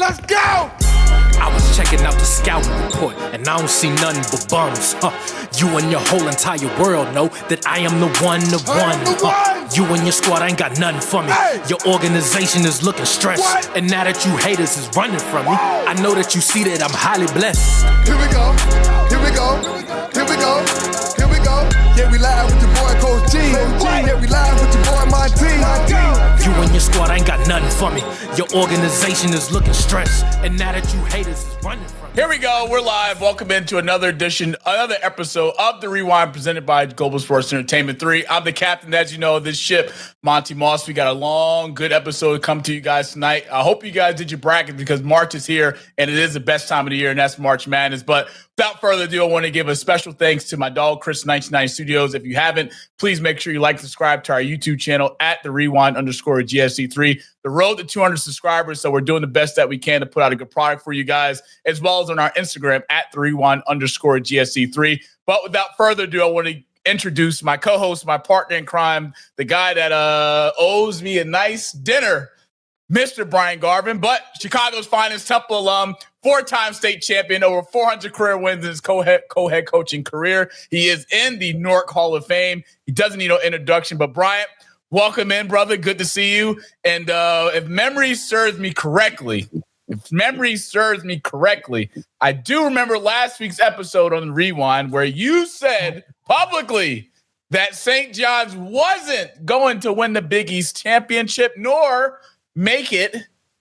Let's go! I was checking out the scouting report, and I don't see nothing but bums. You and your whole entire world know that I am the one. You and your squad ain't got nothing for me. Hey. Your organization is looking stressed, and now that you haters is running from me, I know that you see that I'm highly blessed. Here we go, here we go, here we go, here we go. Yeah, we live with your boy Coach G. Yeah, we live with your boy Monty. You and your squad ain't got nothing for me. Your organization is looking stressed, and now that you haters is running from me. Here we go. We're live. Welcome into another episode of The Rewind presented by Global Sports Entertainment 3. I'm the captain, as you know, of this ship, Monty Moss. We got a long, good episode to come to you guys tonight. I hope you guys did your bracket because March is here, and it is the best time of the year, and that's March Madness. But without further ado, I want to give a special thanks to my dog, Chris 1990 Studios. If you haven't, please make sure you like and subscribe to our YouTube channel at The Rewind _GSC3. The road to 200 subscribers, so we're doing the best that we can to put out a good product for you guys, as well as on our Instagram at The Rewind _GSC3. But without further ado, I want to introduce my co-host, my partner in crime, the guy that owes me a nice dinner, Mr. Bryant Garvin, but Chicago's finest, Temple alum, four-time state champion, over 400 career wins in his co-head coaching career. He is in the Newark Hall of Fame. He doesn't need no introduction, but Bryant, welcome in, brother. Good to see you. And if memory serves me correctly, I do remember last week's episode on the Rewind where you said publicly that St. John's wasn't going to win the Big East championship nor make it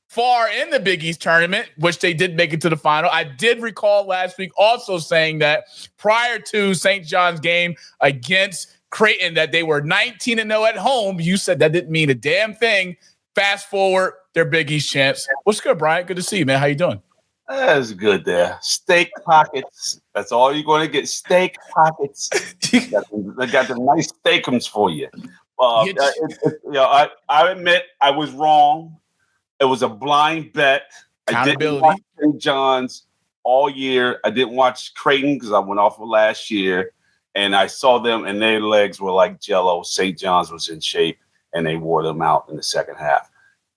far in the Big East tournament, which they did make it to the final. I did recall last week also saying that prior to St. John's game against Creighton that they were 19-0 at home. You said that didn't mean a damn thing. Fast forward, their Big East champs. What's good, Bryant? Good to see you, man. How you doing? That's good there. Steak pockets. That's all you're going to get. Steak pockets. They got the nice steakums for you. I admit I was wrong. It was a blind bet. I didn't watch St. John's all year. I didn't watch Creighton because I went off of last year. And I saw them, and their legs were like Jell-O. St. John's was in shape, and they wore them out in the second half.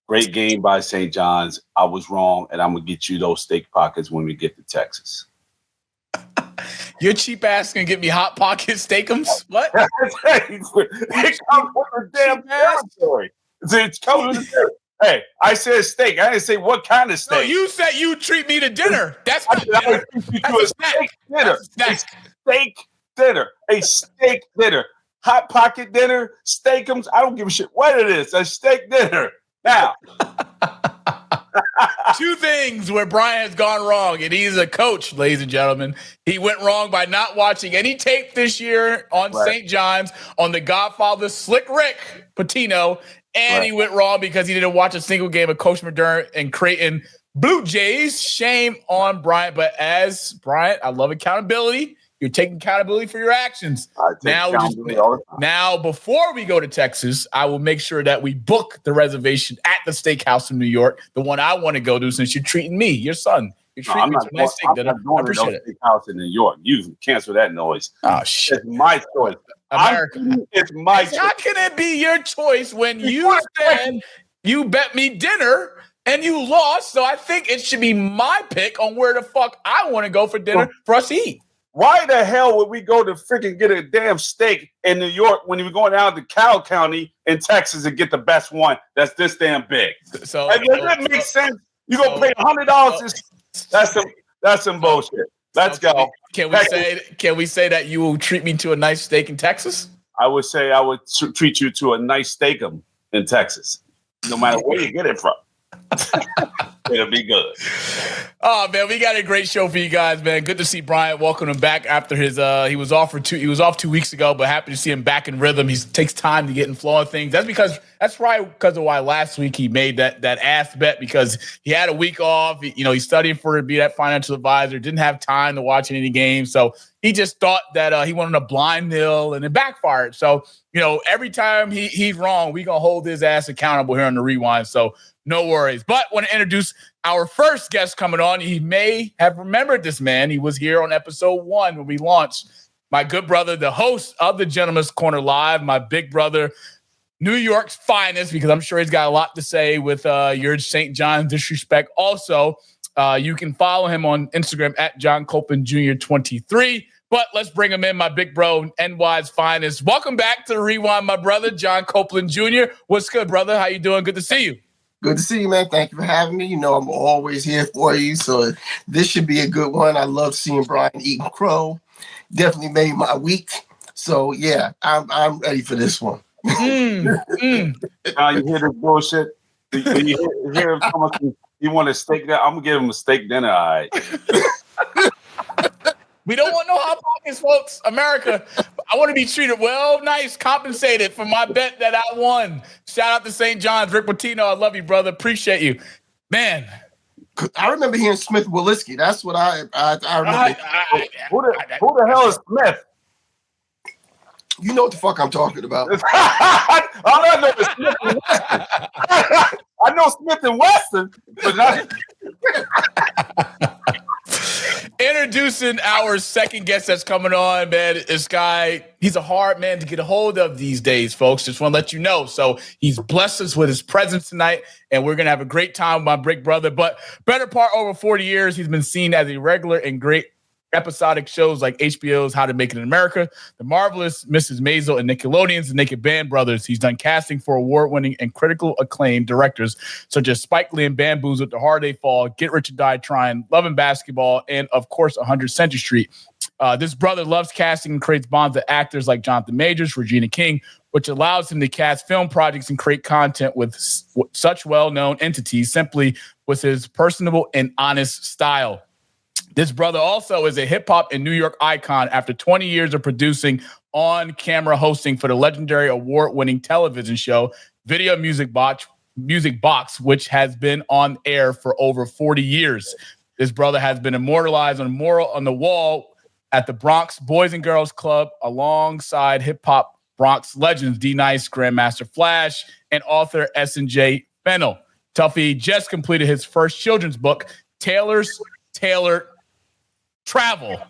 Great game by St. John's. I was wrong, and I'm going to get you those steak pockets when we get to Texas. Your cheap ass going to get me Hot Pocket steakums? What? It comes with the damn territory. It's coming with the territory. Hey, I said steak. I didn't say what kind of steak. No, you said you treat me to dinner. That's not dinner. That's a steak dinner. Dinner, a steak dinner, Hot Pocket dinner, steakums. I don't give a shit what it is. A steak dinner. Now, two things where Brian has gone wrong, and he's a coach, ladies and gentlemen. He went wrong by not watching any tape this year on St. John's on the Godfather Slick Rick Pitino, and he went wrong because he didn't watch a single game of Coach Modern and Creighton Blue Jays. Shame on Bryant, but as Bryant, I love accountability. You're taking accountability for your actions. Now, before we go to Texas, I will make sure that we book the reservation at the steakhouse in New York, the one I want to go to since you're treating me, your son. You're treating me to a nice steak dinner. I appreciate it. Steakhouse in New York. You cancel that noise. Oh, shit. It's my choice. America. It's my choice. How can it be your choice when you said you bet me dinner and you lost? So I think it should be my pick on where the fuck I want to go for dinner for us to eat. Why the hell would we go to freaking get a damn steak in New York when you were going down to Cal County in Texas and get the best one that's this damn big? So does that make sense? You gonna pay $100? That's some bullshit. Let's go. Can we say that you will treat me to a nice steak in Texas? I would say I would treat you to a nice steakum in Texas, no matter where you get it from. It'll be good. Oh man, we got a great show for you guys, man. Good to see Bryant. Welcome him back after his he was off 2 weeks ago, but happy to see him back in rhythm. He takes time to get in flow of things. That's probably because of why last week he made that ass bet, because he had a week off. He's studying to be that financial advisor, didn't have time to watch any games. So he just thought that he wanted a blind nil, and it backfired. So, every time he's wrong, we're going to hold his ass accountable here on the Rewind. So no worries. But want to introduce our first guest coming on. He may have remembered this man. He was here on episode 1 when we launched. My good brother, the host of the Gentleman's Corner Live, my big brother, New York's finest, because I'm sure he's got a lot to say with your St. John's disrespect. Also, you can follow him on Instagram at John Copeland Jr. 23. But let's bring him in, my big bro, NY's finest. Welcome back to the Rewind, my brother, John Copeland Jr. What's good, brother? How you doing? Good to see you. Good to see you, man. Thank you for having me. You know I'm always here for you, so this should be a good one. I love seeing Bryant eating crow. Definitely made my week. So, yeah, I'm ready for this one. You hear this bullshit? You hear him come up, you want a steak dinner? I'm going to give him a steak dinner, all right. We don't want no hot pockets, folks. America, I want to be treated well, nice, compensated for my bet that I won. Shout out to St. John's. Rick Pitino, I love you, brother. Appreciate you. Man. I remember hearing Smith Willisky. That's what I remember. Who the hell is Smith? You know what the fuck I'm talking about. All I know is Smith and Weston. I know Smith and Weston, but not... Introducing our second guest that's coming on, man. This guy, he's a hard man to get a hold of these days, folks. Just want to let you know. So he's blessed us with his presence tonight, and we're going to have a great time with my big brother. But better part, over 40 years, he's been seen as a regular in great episodic shows like HBO's How to Make It in America, The Marvelous Mrs. Maisel, and Nickelodeon's The Naked Band Brothers. He's done casting for award-winning and critical acclaimed directors such as Spike Lee and Bamboozled, The Hard Day Fall, Get Rich or Die Trying, Love and Basketball, and of course 100 Century Street. This brother loves casting and creates bonds with actors like Jonathan Majors, Regina King, which allows him to cast film projects and create content with such well-known entities simply with his personable and honest style. This brother also is a hip-hop and New York icon after 20 years of producing on-camera hosting for the legendary award-winning television show Video Music Box, which has been on air for over 40 years. This brother has been immortalized on a mural on the wall at the Bronx Boys and Girls Club alongside hip-hop Bronx legends D-Nice, Grandmaster Flash, and author S&J Fennell. Tuffy just completed his first children's book, Taylor's Tailored Travel,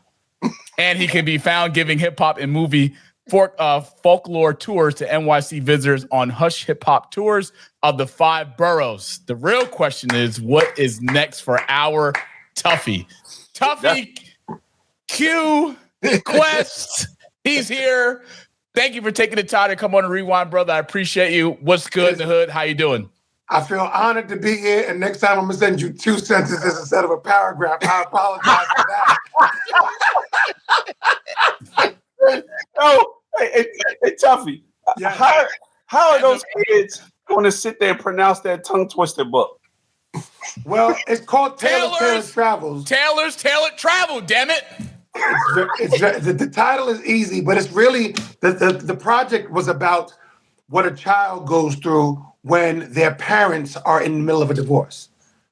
and he can be found giving hip-hop and movie folklore tours to NYC visitors on Hush Hip Hop Tours of the 5 boroughs. The real question is, what is next for our Tuffy? Tuffy, Q, Quest, he's here. Thank you for taking the time to come on and Rewind, brother. I appreciate you. What's good in the hood? How you doing? I feel honored to be here, and next time I'm gonna send you 2 sentences instead of a paragraph. I apologize for that. Oh, hey, Tuffy, Yeah. how are those kids going to sit there and pronounce that tongue twister book? Well, it's called Taylor's Travels. Taylor's Tailored Travel, damn it. The title is easy, but it's really the project was about what a child goes through when their parents are in the middle of a divorce.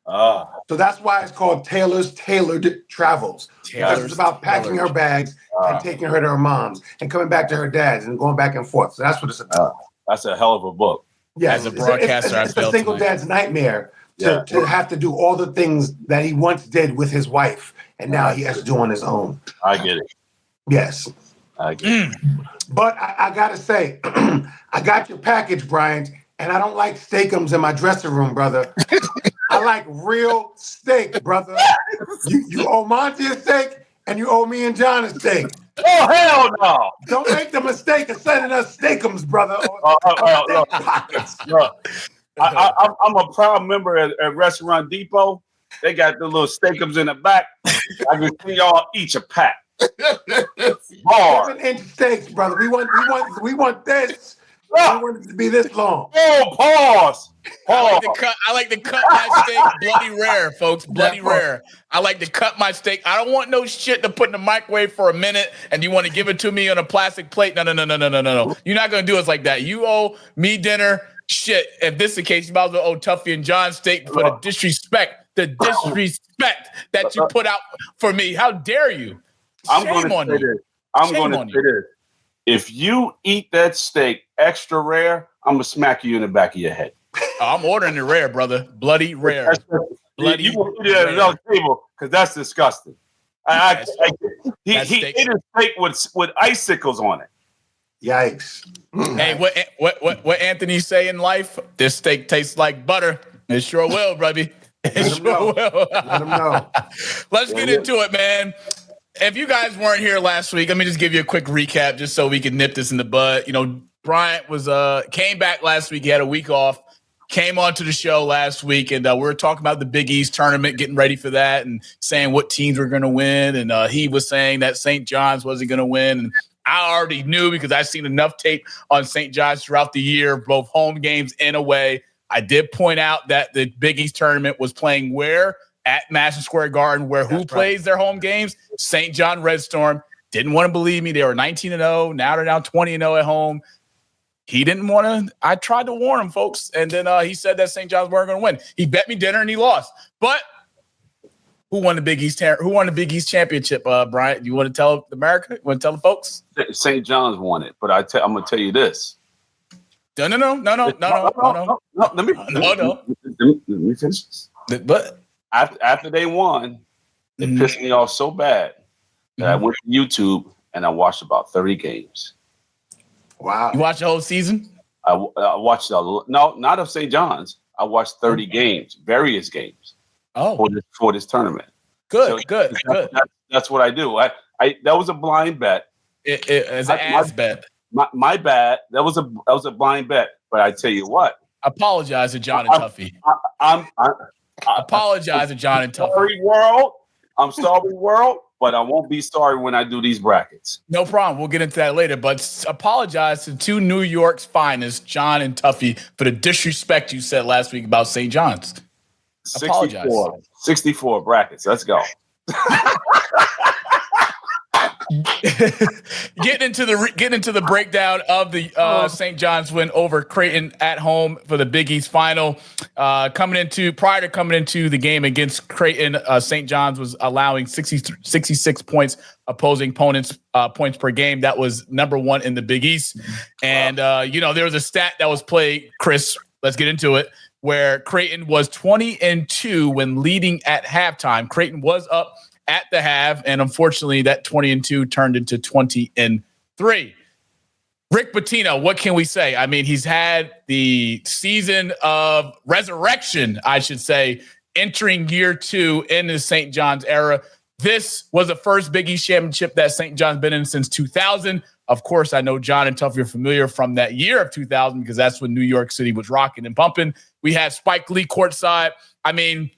So that's why it's called Taylor's Tailored Travels. Because it's about packing her bags and taking her to her mom's and coming back to her dad's and going back and forth. So that's what it's about. That's a hell of a book. Yeah, as a broadcaster, it's a single dad's nightmare to have to do all the things that he once did with his wife, and now he has to do on his own. I get it. Yes. I get it. But I got to say, I got your package, Bryant, and I don't like steakums in my dressing room, brother. I like real steak, brother. You owe Monty a steak, and you owe me and John a steak. Oh, hell no. Don't make the mistake of sending us steakums, brother. I'm a proud member at Restaurant Depot. They got the little steakums in the back. I can see y'all each a pack. 7-inch steaks, brother. We want this. We want it to be this long. Oh, pause. I like to cut my steak bloody rare, folks. Bloody rare. I like to cut my steak. I don't want no shit to put in the microwave for a minute and you want to give it to me on a plastic plate. No. You're not going to do us like that. You owe me dinner. Shit. If this is the case, you might as well owe Tuffy and John steak for the disrespect that you put out for me. How dare you? I'm going to say this. If you eat that steak extra rare, I'm going to smack you in the back of your head. I'm ordering it rare, brother. Bloody rare. Bloody you won't eat it at another table because that's disgusting. He ate his steak with icicles on it. Yikes. Hey, what Anthony say in life? This steak tastes like butter. It sure will, baby. It sure will. Let them know. Let's get into it, man. If you guys weren't here last week, let me just give you a quick recap just so we can nip this in the bud. You know, Bryant came back last week. He had a week off. Came onto the show last week, and we were talking about the Big East tournament, getting ready for that, and saying what teams were going to win. And he was saying that St. John's wasn't going to win. And I already knew because I've seen enough tape on St. John's throughout the year, both home games and away. I did point out that the Big East tournament was playing where? At Madison Square Garden, where who plays their home games? St. John Red Storm. Didn't want to believe me. They were 19-0. Now they're down 20-0 at home. He didn't want to. I tried to warn him, folks. And then he said that St. John's weren't going to win. He bet me dinner and he lost. But who won the Big East? Who won the Big East championship, Bryant? You want to tell America? You want to tell the folks? St. John's won it. But I'm going to tell you this. No. Let me finish this. But after they won, it pissed me off so bad that I went to YouTube and I watched about 30 games. Wow. You watched the whole season? I watched not of St. John's. I watched 30 games, various games. For this tournament. Good. That's what I do. I that was a blind bet. It's an ass bet. My bad. That was a blind bet. But I tell you what. I apologize to John and Tuffy. I apologize to John and Tuffy. Sorry, world. I'm sorry, world. But I won't be sorry when I do these brackets. No problem. We'll get into that later. But apologize to two New York's finest, John and Tuffy, for the disrespect you said last week about St. John's. 64 brackets. Let's go. Getting into the breakdown of the St. John's win over Creighton at home for the Big East final. Prior to coming into the game against Creighton, St. John's was allowing 66 points opposing opponents points per game. That was number one in the Big East. And there was a stat that was played, Chris. Let's get into it. Where Creighton was 20-2 when leading at halftime. Creighton was up at the half, and unfortunately, that 20-2 turned into 20-3. Rick Pitino, what can we say? I mean, he's had the season of resurrection, I should say, entering year 2 in the St. John's era. This was the first Big East championship that St. John's been in since 2000. Of course, I know John and Tuffy are familiar from that year of 2000 because that's when New York City was rocking and pumping. We had Spike Lee courtside. I mean,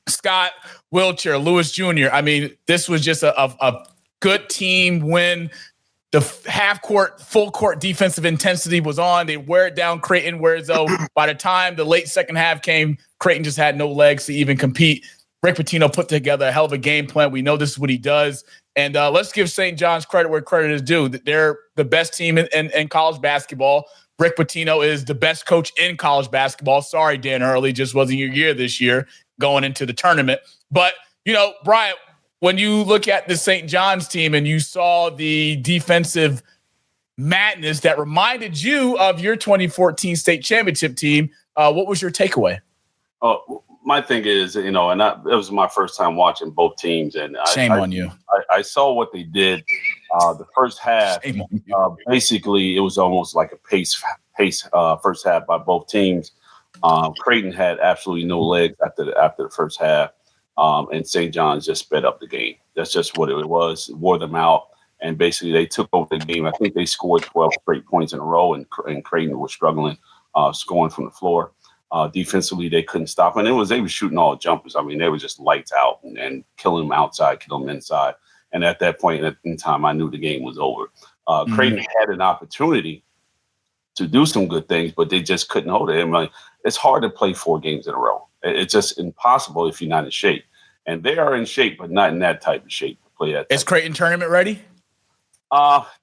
Scott Wiltshire, Lewis Jr. I mean, this was just a good team win. The half court, full court defensive intensity was on. They wear it down Creighton, whereas though by the time the late second half came, Creighton just had no legs to even compete. Rick Pitino put together a hell of a game plan. We know this is what he does. And let's give St. John's credit where credit is due. They're the best team in college basketball. Rick Pitino is the best coach in college basketball. Sorry, Dan Hurley, just wasn't your year this year going into the tournament. But, Bryant, when you look at the St. John's team and you saw the defensive madness that reminded you of your 2014 state championship team, what was your takeaway? Oh, my thing is, it was my first time watching bost teams. And Shame on you. I saw what they did. The first half, basically, it was almost like a pace first half by both teams. Creighton had absolutely no legs after the first half, and St. John's just sped up the game. That's just what it was. Wore them out, and basically they took over the game. I think they scored 12 straight points in a row, and Creighton was struggling scoring from the floor. Defensively, they couldn't stop, and they were shooting all jumpers. I mean, they were just lights out and killing them outside, killing them inside. And at that point in time, I knew the game was over. Creighton had an opportunity to do some good things, but they just couldn't hold it. And it's hard to play 4 games in a row. It's just impossible if you're not in shape. And they are in shape, but not in that type of shape to play that. Is Creighton tournament ready?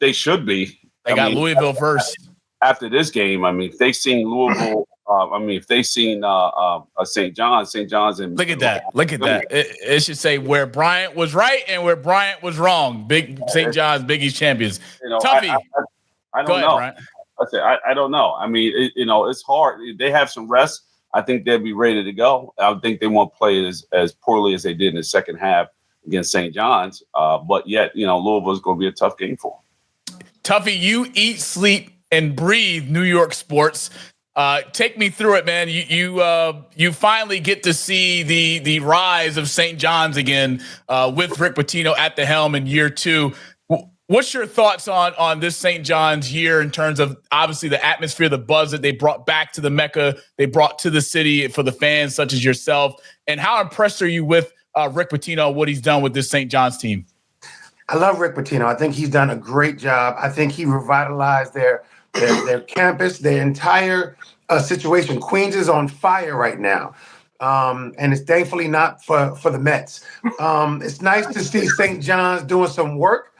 They should be. They got Louisville first. After this game, if they've seen Louisville, if they've seen St. John's, and look at that. It should say where Bryant was right and where Bryant was wrong. Big St. John's Big East champions. Tuffy, I don't go ahead, know. Bryant. I don't know. It's hard. They have some rest. I think they'll be ready to go. I think they won't play as poorly as they did in the second half against St. John's. But yet, Louisville's going to be a tough game for them. Tuffy, you eat, sleep, and breathe New York sports. Take me through it, man. You finally get to see the rise of St. John's again with Rick Pitino at the helm in year 2. What's your thoughts on this St. John's year in terms of obviously the atmosphere, the buzz that they brought back to the Mecca, they brought to the city for the fans such as yourself, and how impressed are you with Rick Pitino, what he's done with this St. John's team? I love Rick Pitino. I think he's done a great job. I think he revitalized their campus, their entire situation. Queens is on fire right now. And it's thankfully not for the Mets. It's nice to see St. John's doing some work.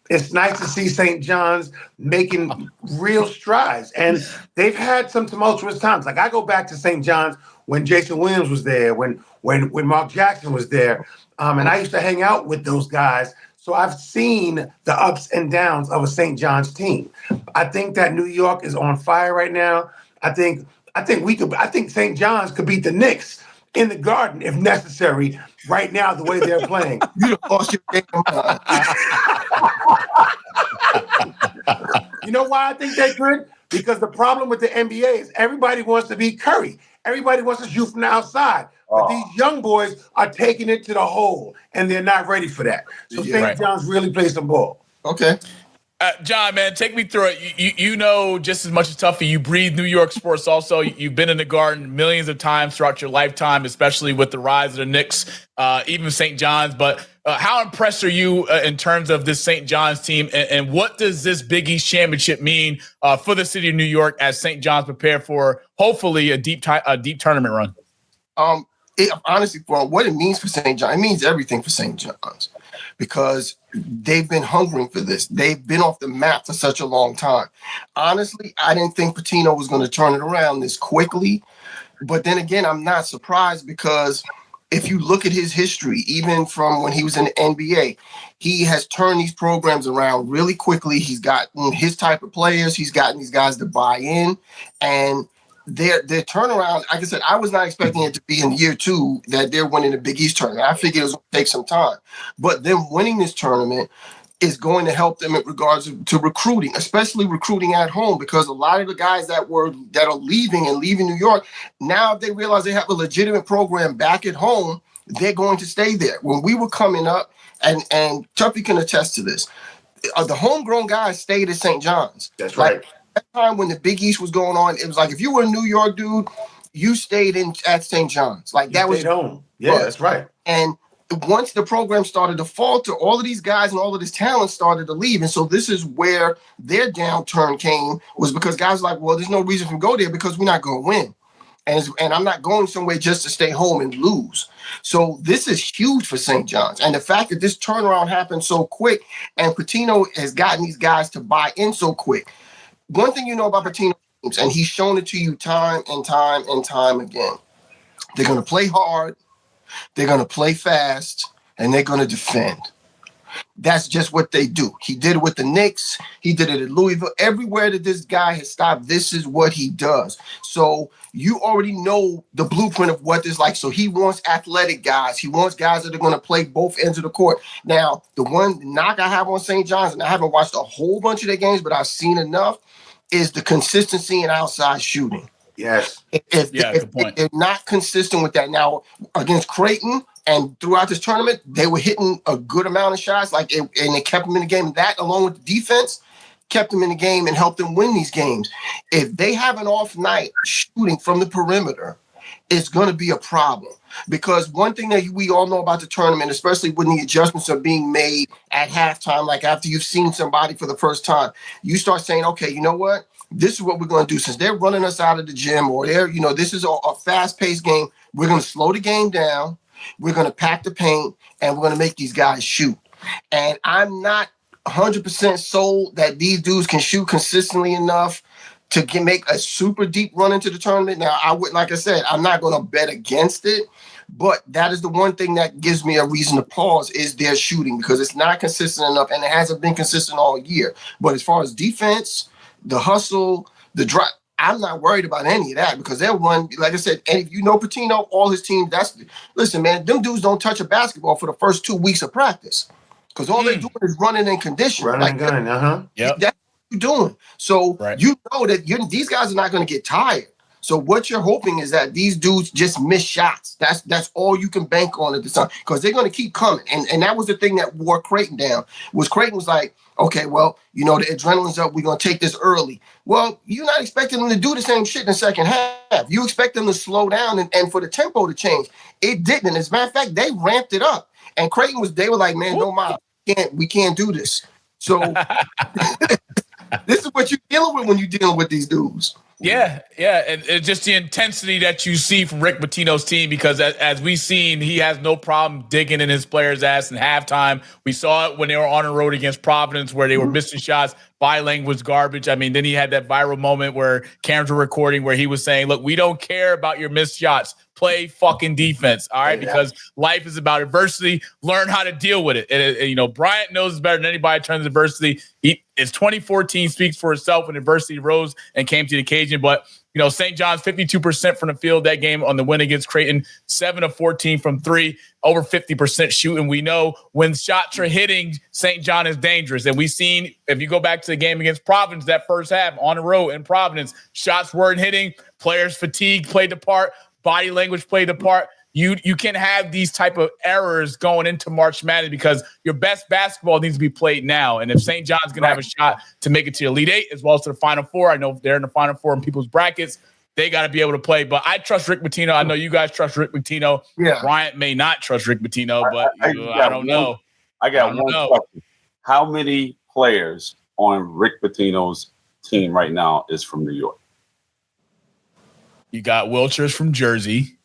It's nice to see St. John's making real strides. And they've had some tumultuous times. Like I go back to St. John's when Jason Williams was there, when Mark Jackson was there. And I used to hang out with those guys. So I've seen the ups and downs of a St. John's team. I think that New York is on fire right now. I think St. John's could beat the Knicks in the Garden if necessary right now, the way they're playing. You lost your game. You know why I think they could? Because the problem with the NBA is everybody wants to be Curry. Everybody wants to shoot from the outside. But these young boys are taking it to the hole, and they're not ready for that. So St. John's really plays some ball. Okay. John, man, take me through it. You know just as much as Tuffy. You breathe New York sports also. You've been in the Garden millions of times throughout your lifetime, especially with the rise of the Knicks, even St. John's. But how impressed are you in terms of this St. John's team? And what does this Big East championship mean for the city of New York as St. John's prepare for hopefully a deep tournament run? Honestly, for what it means for St. John's, it means everything for St. John's. Because they've been hungering for this. They've been off the map for such a long time. Honestly, I didn't think Pitino was going to turn it around this quickly. But then again, I'm not surprised because if you look at his history, even from when he was in the NBA, he has turned these programs around really quickly. He's gotten his type of players. He's gotten these guys to buy in. And their turnaround, like I said, I was not expecting it to be in year 2 that they're winning the Big East tournament. I figured it was going to take some time. But them winning this tournament is going to help them in regards to recruiting, especially recruiting at home, because a lot of the guys that are leaving New York, now if they realize they have a legitimate program back at home, they're going to stay there. When we were coming up, and Tuffy can attest to this, the homegrown guys stayed at St. John's. That's right. That time when the Big East was going on, it was like if you were a New York dude, you stayed at St. John's. Like that was home. Yeah, that's right. And once the program started to falter, all of these guys and all of this talent started to leave. And so this is where their downturn came, was because guys were like, well, there's no reason for me to go there because we're not going to win. And I'm not going somewhere just to stay home and lose. So this is huge for St. John's. And the fact that this turnaround happened so quick and Pitino has gotten these guys to buy in so quick. One thing you know about Pitino teams, and he's shown it to you time and time and time again, they're going to play hard, they're going to play fast, and they're going to defend. That's just what they do. He did it with the Knicks. He did it at Louisville. Everywhere that this guy has stopped, this is what he does. So you already know the blueprint of what this is like. So he wants athletic guys. He wants guys that are going to play both ends of the court. Now, the one knock I have on St. John's, and I haven't watched a whole bunch of their games, but I've seen enough, is the consistency in outside shooting. Yes. If they're not consistent with that. Now, against Creighton and throughout this tournament, they were hitting a good amount of shots, and they kept them in the game. And that, along with the defense, kept them in the game and helped them win these games. If they have an off night shooting from the perimeter, it's going to be a problem. Because one thing that we all know about the tournament, especially when the adjustments are being made at halftime, like after you've seen somebody for the first time, you start saying, okay, you know what? This is what we're going to do. Since they're running us out of the gym, or this is a fast-paced game, we're going to slow the game down. We're going to pack the paint, and we're going to make these guys shoot. And I'm not 100% sold that these dudes can shoot consistently enough to make a super deep run into the tournament. Now, like I said, I'm not going to bet against it, but that is the one thing that gives me a reason to pause is their shooting, because it's not consistent enough, and it hasn't been consistent all year. But as far as defense, the hustle, the drive, I'm not worried about any of that, because they'll run, like I said, and if you know Pitino, all his teams, listen, man, them dudes don't touch a basketball for the first 2 weeks of practice, because all they're doing is running and conditioning. Running and gunning, Yep. you doing? So Right. you know that these guys are not going to get tired. So what you're hoping is that these dudes just miss shots. That's all you can bank on at the time, because they're going to keep coming. And that was the thing that wore Creighton down. Creighton was like, okay, well, the adrenaline's up. We're going to take this early. Well, you're not expecting them to do the same shit in the second half. You expect them to slow down and for the tempo to change. It didn't. As a matter of fact, they ramped it up. And Creighton they were like, man, no, Mom, we can't do this. So this is what you're dealing with when you're dealing with these dudes. Yeah, and it's just the intensity that you see from Rick Pitino's team, because as we've seen, he has no problem digging in his players' ass in halftime. We saw it when they were on the road against Providence, where they were missing shots. Body language was garbage. I mean, then he had that viral moment where cameras were recording where he was saying, look, we don't care about your missed shots. Play fucking defense, all right? Because life is about adversity. Learn how to deal with it. And Bryant knows better than anybody in terms of adversity. It's 2014 speaks for itself when adversity rose and came to the occasion. But, St. John's 52% from the field that game on the win against Creighton, 7 of 14 from three, over 50% shooting. We know when shots are hitting, St. John is dangerous. And we've seen, if you go back to the game against Providence, that first half on the road in Providence, shots weren't hitting, players' fatigue played the part, body language played the part. You can have these type of errors going into March Madness because your best basketball needs to be played now. And if St. John's going to have a shot to make it to the Elite Eight as well as to the Final Four, I know they're in the Final Four in people's brackets, they got to be able to play. But I trust Rick Pitino. I know you guys trust Rick Pitino. Yeah. Bryant may not trust Rick Pitino, but I don't know. I got one question. How many players on Rick Pitino's team right now is from New York? You got Wilchers from Jersey.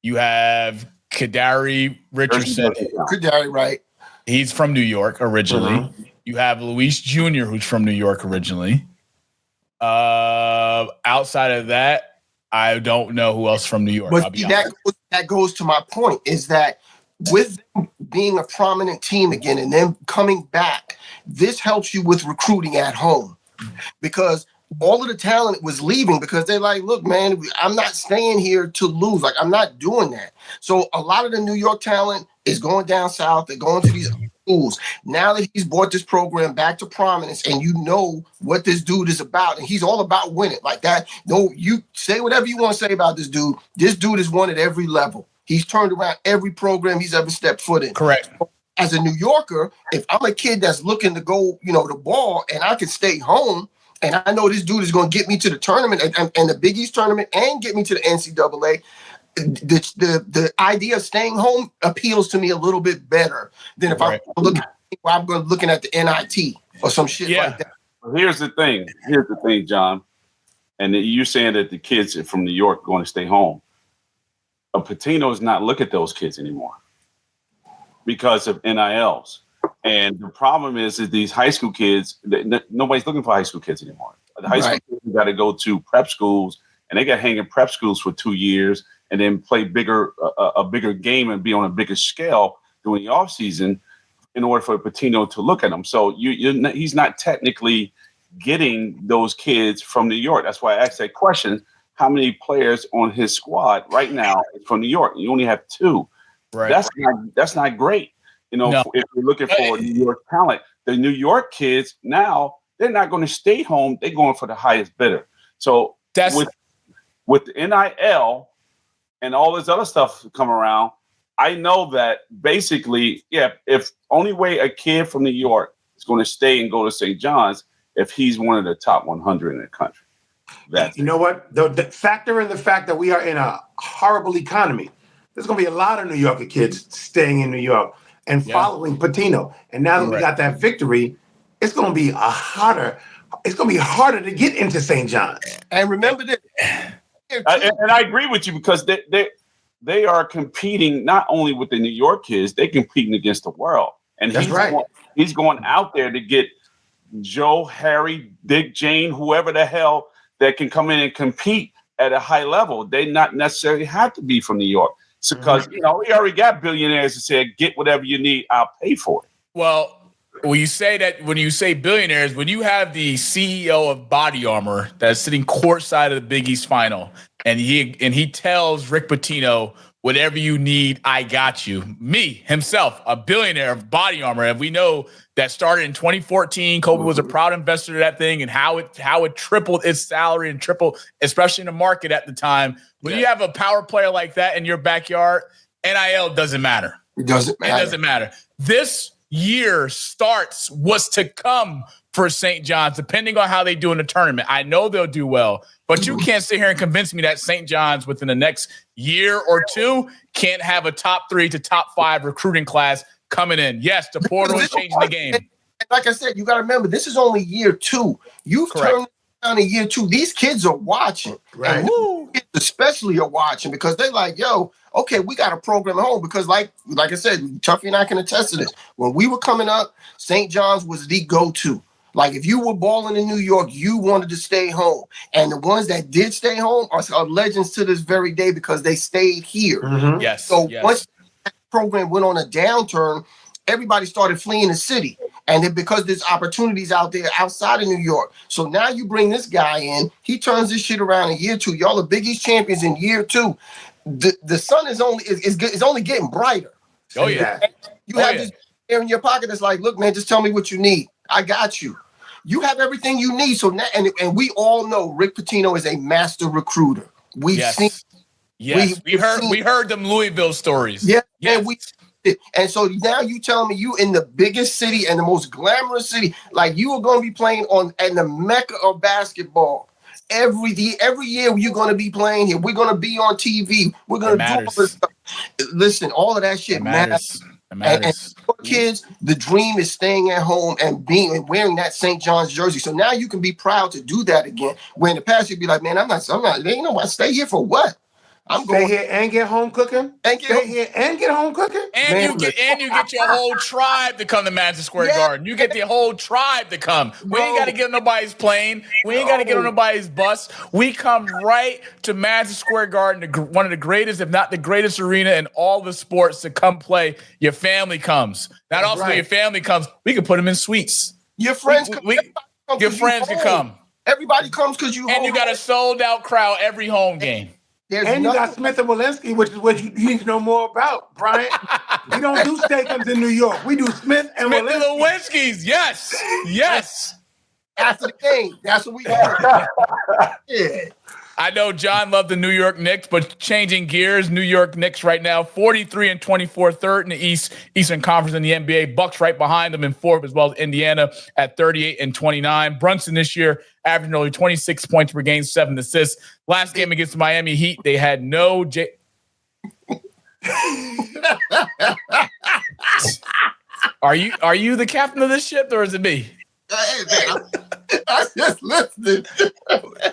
You have Kadari Richardson. Kadari, right. He's from New York originally. You have Luis Jr., who's from New York originally. Outside of that, I don't know who else from New York. But that goes to my point, is that with them being a prominent team again and then coming back, this helps you with recruiting at home, because all of the talent was leaving because they're like, look, man, I'm not staying here to lose. Like, I'm not doing that. So a lot of the New York talent is going down south. They're going to these schools. Now that he's brought this program back to prominence and you know what this dude is about, and he's all about winning like that. No, you say whatever you want to say about this dude. This dude has won at every level. He's turned around every program he's ever stepped foot in. Correct. As a New Yorker, if I'm a kid that's looking to go, the ball, and I can stay home, and I know this dude is going to get me to the tournament and the Big East tournament and get me to the NCAA, the idea of staying home appeals to me a little bit better than if I'm looking at the NIT or some shit like that. Well, here's the thing, John. And you're saying that the kids from New York are going to stay home. Pitino's not looking at those kids anymore because of NILs. And the problem is these high school kids, nobody's looking for high school kids anymore. The high school kids got to go to prep schools, and they got to hang in prep schools for 2 years and then play a bigger game and be on a bigger scale during the offseason in order for Pitino to look at them. So he's not technically getting those kids from New York. That's why I asked that question. How many players on his squad right now is from New York? You only have 2. Right. That's not great. If you're looking for New York talent, the New York kids now, they're not going to stay home. They're going for the highest bidder. So with the NIL and all this other stuff come around, I know that basically, if only way a kid from New York is going to stay and go to St. John's if he's one of the top 100 in the country. You know what? The factor in the fact that we are in a horrible economy, there's going to be a lot of New Yorker kids staying in New York and following Pitino. And now that we got that victory, it's going to be harder to get into St. John's. And remember that. And I agree with you, because they are competing not only with the New York kids, they're competing against the world. And he's going out there to get Joe, Harry, Dick, Jane, whoever the hell that can come in and compete at a high level. They not necessarily have to be from New York. Because, we already got billionaires that said, get whatever you need, I'll pay for it. Well, when you say billionaires, when you have the CEO of Body Armor that's sitting courtside of the Big East final, and he tells Rick Pitino, whatever you need, I got you. Me, himself, a billionaire of body armor. And we know that started in 2014. Kobe was a proud investor of that thing, and how it tripled its salary and tripled, especially in the market at the time. When you have a power player like that in your backyard, NIL doesn't matter. It doesn't matter. It doesn't matter. This year starts what's to come for St. John's, depending on how they do in the tournament. I know they'll do well, but you can't sit here and convince me that St. John's within the next year or two can't have a top 3 to top 5 recruiting class coming in. Yes, the portal is changing the game. Like I said, you got to remember, this is only year 2. You've turned down in year 2. These kids are watching. Right. And kids especially are watching because they're like, yo, okay, we got a program at home. Because like I said, Tuffy and I can attest to this. When we were coming up, St. John's was the go-to. Like, if you were balling in New York, you wanted to stay home. And the ones that did stay home are legends to this very day because they stayed here. Mm-hmm. Yes. So once the program went on a downturn, everybody started fleeing the city. And then because there's opportunities out there outside of New York. So now you bring this guy in. He turns this shit around in year 2. Y'all are Big East champions in year 2. The sun is only getting brighter. Oh, yeah. You have this air in your pocket that's like, look, man, just tell me what you need. I got you. You have everything you need. So now, and we all know Rick Pitino is a master recruiter. We've seen. Yes, we heard them Louisville stories. Yeah, yes. And so now you tell me you in the biggest city and the most glamorous city, like you are going to be playing in the mecca of basketball. Every year you're going to be playing here. We're going to be on TV. We're going to do all this stuff. Listen, all of that shit matters. And for kids, the dream is staying at home and wearing that St. John's jersey. So now you can be proud to do that again. Where in the past you'd be like, man, I'm not. They know I stay here for what? I'm stay going here and get home cooking. Stay here and get home cooking. And you get your whole tribe to come to Madison Square Garden. You get the whole tribe to come. We ain't got to get on nobody's plane. We ain't got to get on nobody's bus. We come right to Madison Square Garden, one of the greatest, if not the greatest arena in all the sports to come play. Your family comes. Not also your family comes. We can put them in suites. Your friends your friends can come. Everybody comes because you. And you got a sold out crowd every home game. And you got Smith and Walensky, which is what you need to know more about, Bryant. We don't do Steakums in New York. We do Smith and Walensky's. Yes. After the game, that's what we got. Yeah. I know John loved the New York Knicks, but changing gears, New York Knicks right now, 43-24, third in the Eastern Conference in the NBA. Bucks right behind them in fourth, as well as Indiana at 38-29. Brunson this year averaging only 26 points per game, 7 assists. Last game against Miami Heat, they had no Are you the captain of this ship, or is it me? I just listened.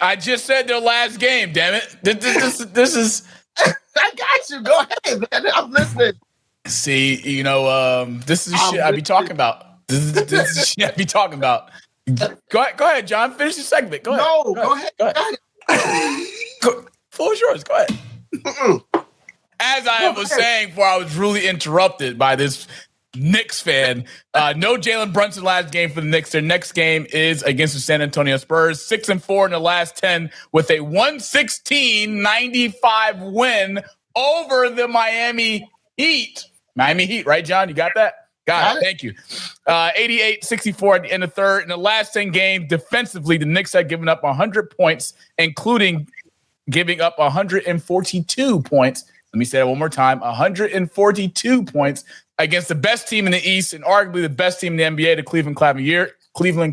I just said their last game, damn it. This is I got you. Go ahead, man. I'm listening. See, this is shit I be talking about. This is shit I be talking about. Go ahead, John. Finish your segment. Go ahead. No, go ahead. Floor is yours. Go ahead. As I was saying before I was really interrupted by this Knicks fan. No Jalen Brunson last game for the Knicks. Their next game is against the San Antonio Spurs. 6-4 in the last 10 with a 116-95 win over the Miami Heat. Miami Heat, right, John? You got that? Got it. Thank you. 88-64 at the end of third. In the last 10 games, defensively, the Knicks had given up 100 points, including giving up 142 points. Let me say that one more time. 142 points against the best team in the East and arguably the best team in the NBA, the Cleveland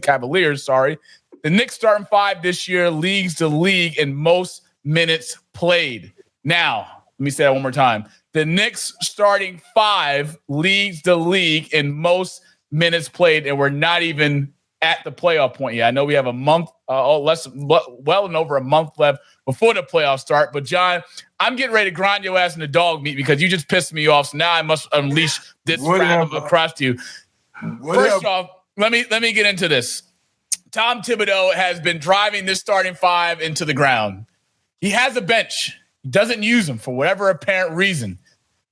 Cavaliers. The Knicks starting 5 this year leads the league in most minutes played. Now, let me say that one more time. The Knicks starting 5 leads the league in most minutes played, and we're not even at the playoff point yet. I know we have a month, well and over a month left before the playoffs start. But, John, I'm getting ready to grind your ass in the dog meat because you just pissed me off. So now I must unleash this wrath across to you. First off, let me get into this. Tom Thibodeau has been driving this starting 5 into the ground. He has a bench. He doesn't use them for whatever apparent reason.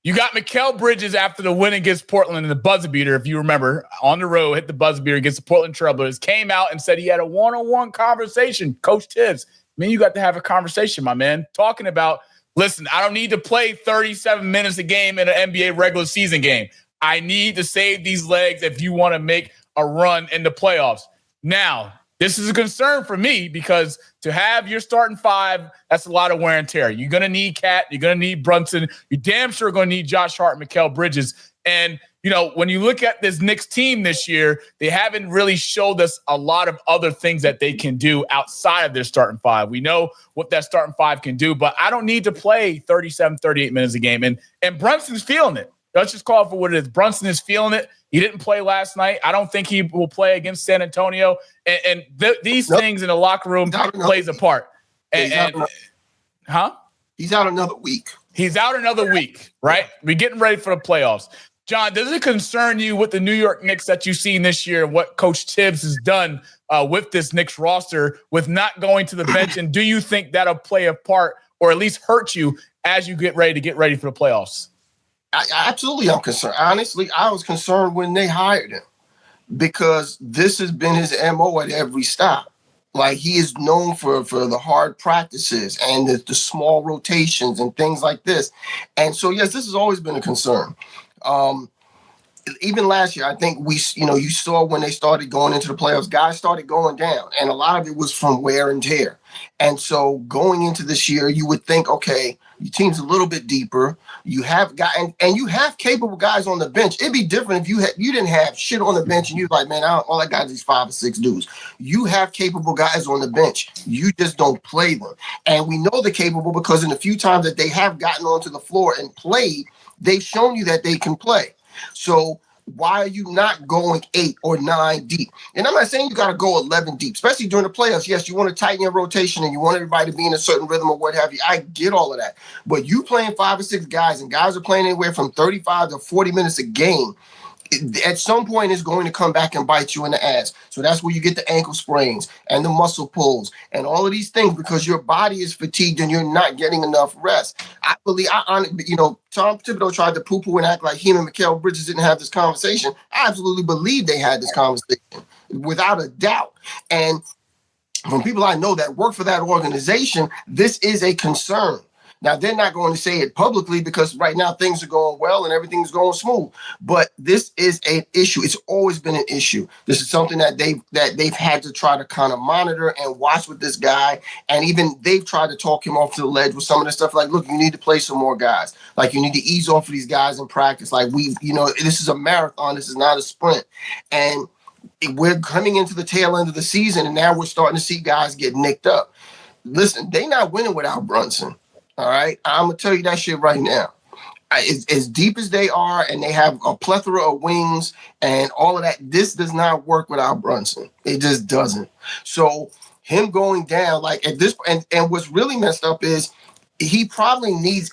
You got Mikal Bridges after the win against Portland in the buzzer beater, if you remember, on the road, hit the buzzer beater against the Portland Trailblazers, came out and said he had a one-on-one conversation, Coach Tibbs, Me and you got to have a conversation, my man, talking about, listen, I don't need to play 37 minutes a game in an NBA regular season game. I need to save these legs if you want to make a run in the playoffs. Now, this is a concern for me because to have your starting five, that's a lot of wear and tear. You're going to need Cat. You're going to need Brunson. You're damn sure going to need Josh Hart and Mikal Bridges. And, you know, when you look at this Knicks team this year, they haven't really showed us a lot of other things that they can do outside of their starting five. We know what that starting five can do, but I don't need to play 37, 38 minutes a game. And Brunson's feeling it. Let's just call it for what it is. Brunson is feeling it. He didn't play last night. I don't think he will play against San Antonio. And these things in the locker room plays a part. He's out another week. He's out another week, right? We're getting ready for the playoffs. John, does it concern you with the New York Knicks that you've seen this year and what Coach Tibbs has done with this Knicks roster with not going to the bench? And do you think that'll play a part or at least hurt you as you get ready for the playoffs? Absolutely, I'm concerned. Honestly, I was concerned when they hired him because this has been his MO at every stop. Like, he is known for the hard practices and the small rotations and things like this. And so, yes, this has always been a concern. Even last year, I think you saw when they started going into the playoffs, guys started going down, and a lot of it was from wear and tear. And so going into this year, you would think, okay, your team's a little bit deeper. You have and you have capable guys on the bench. It'd be different if you didn't have shit on the bench and you're like, man, all I got is these 5 or 6 dudes. You have capable guys on the bench. You just don't play them. And we know they're capable because in the few times that they have gotten onto the floor and played, they've shown you that they can play. So why are you not going 8 or 9 deep? And I'm not saying you got to go 11 deep, especially during the playoffs. Yes, you want to tighten your rotation and you want everybody to be in a certain rhythm or what have you. I get all of that. But you playing 5 or 6 guys and guys are playing anywhere from 35 to 40 minutes a game. At some point, it's going to come back and bite you in the ass. So that's where you get the ankle sprains and the muscle pulls and all of these things because your body is fatigued and you're not getting enough rest. Tom Thibodeau tried to poo-poo and act like him and Mikal Bridges didn't have this conversation. I absolutely believe they had this conversation without a doubt. And from people I know that work for that organization, this is a concern. Now, they're not going to say it publicly because right now things are going well and everything's going smooth. But this is an issue. It's always been an issue. This is something that they've had to try to kind of monitor and watch with this guy. And even they've tried to talk him off to the ledge with some of the stuff like, look, you need to play some more guys. Like, you need to ease off of these guys in practice. Like, this is a marathon. This is not a sprint. And we're coming into the tail end of the season, and now we're starting to see guys get nicked up. Listen, they're not winning without Brunson. All right, I'm going to tell you that shit right now. As deep as they are, and they have a plethora of wings and all of that, this does not work without Brunson. It just doesn't. So him going down, like at this, and what's really messed up is he probably needs,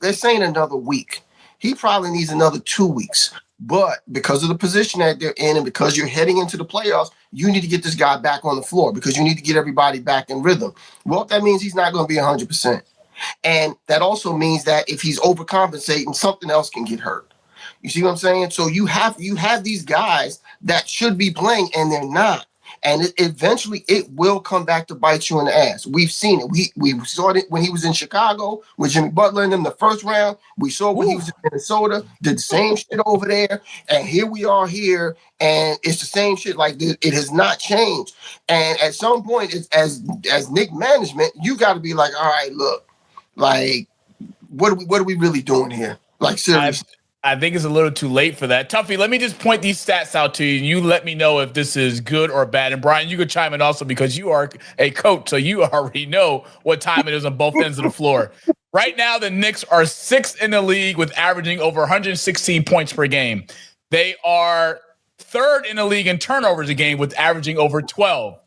they're saying another week. He probably needs another 2 weeks. But because of the position that they're in and because you're heading into the playoffs, you need to get this guy back on the floor because you need to get everybody back in rhythm. Well, that means he's not going to be 100%. And that also means that if he's overcompensating, something else can get hurt. You see what I'm saying? So you have these guys that should be playing and they're not. And eventually it will come back to bite you in the ass. We've seen it. We saw it when he was in Chicago with Jimmy Butler in them the first round. We saw when he was in Minnesota, did the same shit over there. And here we are here, and it's the same shit. Like, it has not changed. And at some point, as Knicks management, you got to be like, all right, look, like, what are we really doing here? Like, seriously. I think it's a little too late for that. Tuffy, let me just point these stats out to you, and you let me know if this is good or bad. And Brian, you could chime in also because you are a coach, so you already know what time it is on both ends of the floor. Right now, the Knicks are 6th in the league with averaging over 116 points per game. They are 3rd in the league in turnovers a game with averaging over 12.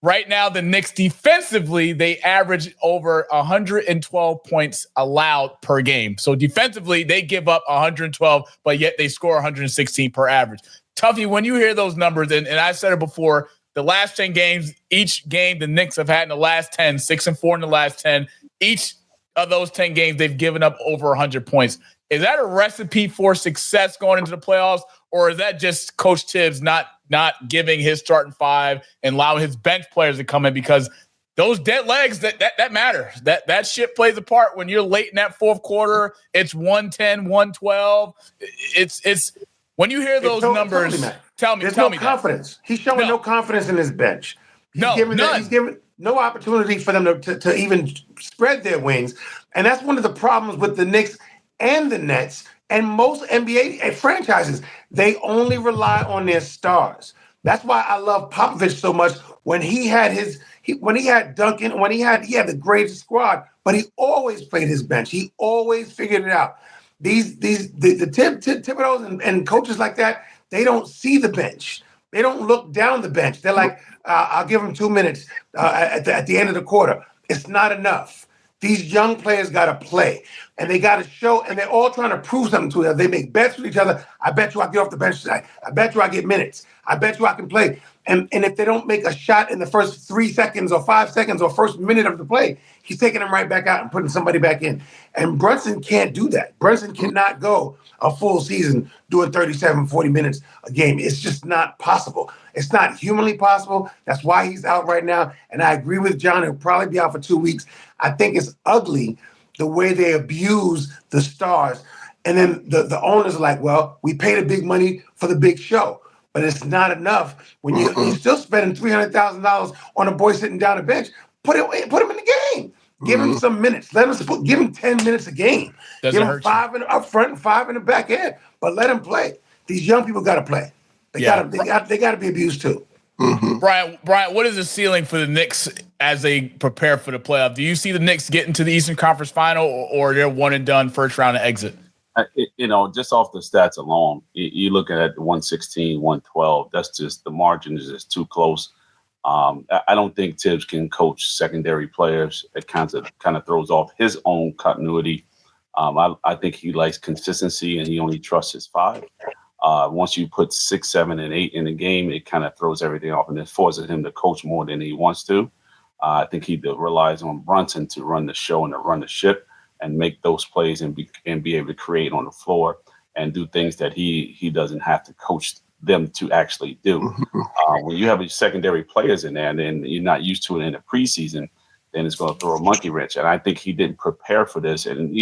Right now, the Knicks defensively, they average over 112 points allowed per game. So defensively, they give up 112, but yet they score 116 per average. Tuffy, when you hear those numbers, and I've said it before, the last 10 games, each game the Knicks have had in the last 10, 6-4 in the last 10, each of those 10 games, they've given up over 100 points. Is that a recipe for success going into the playoffs, or is that just Coach Tibbs not giving his starting five and allowing his bench players to come in? Because those dead legs that matter. That shit plays a part when you're late in that fourth quarter. It's 110, 112. It's when you hear those numbers. Tell me confidence. That. He's showing no confidence in his bench. He's given no opportunity for them to even spread their wings, and that's one of the problems with the Knicks and the Nets and most NBA franchises. They only rely on their stars. That's why I love Popovich so much. When he had Duncan, he had the greatest squad, but he always played his bench. He always figured it out. The Thibodeaus and coaches like that, they don't see the bench. They don't look down the bench. They're like, I'll give them 2 minutes at the end of the quarter. It's not enough. These young players got to play, and they got to show, and they're all trying to prove something to each other. They make bets with each other. I bet you I get off the bench tonight. I bet you I get minutes. I bet you I can play. And if they don't make a shot in the first 3 seconds or 5 seconds or first minute of the play, he's taking them right back out and putting somebody back in. And Brunson can't do that. Brunson cannot go a full season doing 37, 40 minutes a game. It's just not possible. It's not humanly possible. That's why he's out right now. And I agree with John. He'll probably be out for 2 weeks. I think it's ugly the way they abuse the stars. And then the owners are like, well, we paid a big money for the big show. But it's not enough when you're still spending $300,000 on a boy sitting down the bench. Put him in the game. Give him some minutes. Give him 10 minutes a game. Give him 5 up front and 5 in the back end. But let him play. These young people got to play. They got to be abused too. Mm-hmm. Bryant, what is the ceiling for the Knicks as they prepare for the playoff? Do you see the Knicks getting to the Eastern Conference Final, or they're one and done, first round of exit? Just off the stats alone, you look at 116, 112. That's just the margin is just too close. I don't think Tibbs can coach secondary players. It kind of throws off his own continuity. I think he likes consistency, and he only trusts his 5. Once you put 6, 7, and 8 in the game, it kind of throws everything off, and it forces him to coach more than he wants to. I think he relies on Brunson to run the show and to run the ship and make those plays and be able to create on the floor and do things that he doesn't have to coach them to actually do. When you have secondary players in there and then you're not used to it in the preseason, then it's going to throw a monkey wrench. And I think he didn't prepare for this. And,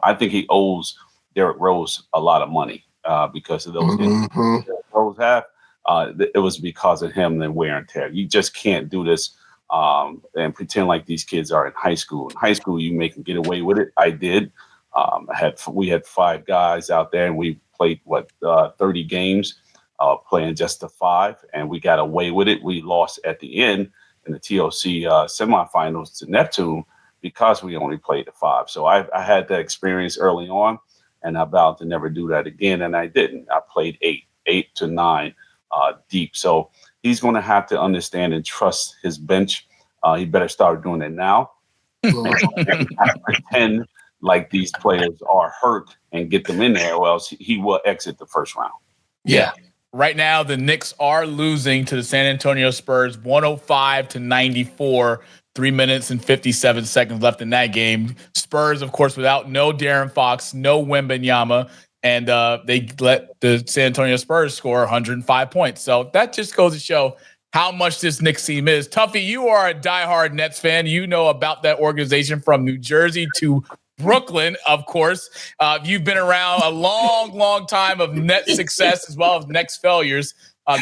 I think he owes Derrick Rose a lot of money because of those injuries that Rose have. It was because of him and wear and tear. You just can't do this and pretend like these kids are in high school. In high school, you make them get away with it. I did. We had 5 guys out there, and we played 30 games playing just the 5, and we got away with it. We lost at the end in the TOC semifinals to Neptune because we only played the 5. So I had that experience early on, and I vowed to never do that again, and I didn't. I played 8 to 9 deep. So he's going to have to understand and trust his bench. He better start doing it now. Pretend like these players are hurt and get them in there, or else he will exit the first round. Yeah. Right now, the Knicks are losing to the San Antonio Spurs 105-94. 3 minutes and 57 seconds left in that game. Spurs, of course, without no De'Aaron Fox, no Wembanyama, and they let the San Antonio Spurs score 105 points. So that just goes to show how much this Knicks team is. Tuffy, you are a diehard Nets fan. You know about that organization from New Jersey to Brooklyn, of course. You've been around a long, long time of Nets success as well as Nets failures.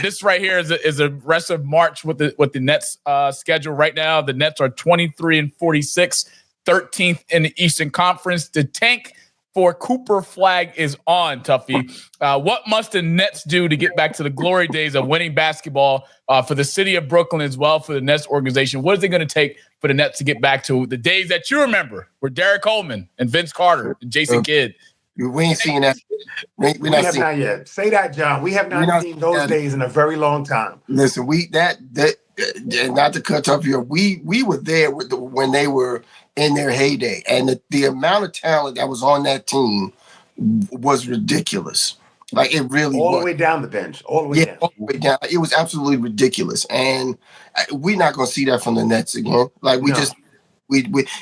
This right here is a rest of March with the Nets schedule right now. The Nets are 23-46, 13th in the Eastern Conference. The tank for Cooper flag is on, Tuffy. What must the Nets do to get back to the glory days of winning basketball for the city of Brooklyn as well, for the Nets organization? What is it going to take for the Nets to get back to the days that you remember where Derek Coleman and Vince Carter and Jason Kidd? We ain't seen that. We have not yet. Say that, John. We have not seen those days in a very long time. Listen, not to cut off here. We were there when they were in their heyday, and the amount of talent that was on that team was ridiculous. Like it really was. All the way down the bench. All the way down. All the way down. It was absolutely ridiculous, and we're not going to see that from the Nets again. Like we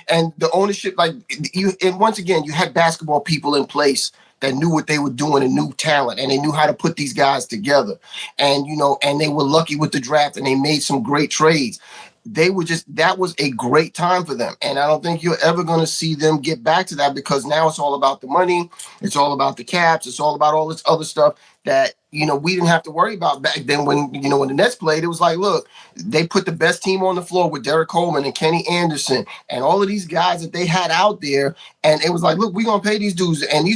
and the ownership, like you, and once again, you had basketball people in place that knew what they were doing and knew talent, and they knew how to put these guys together. And and they were lucky with the draft, and they made some great trades. that was a great time for them. And I don't think you're ever going to see them get back to that, because now it's all about the money. It's all about the caps. It's all about all this other stuff that, we didn't have to worry about back then when the Nets played. It was like, look, they put the best team on the floor with Derek Coleman and Kenny Anderson and all of these guys that they had out there. And it was like, look, we're going to pay these dudes. And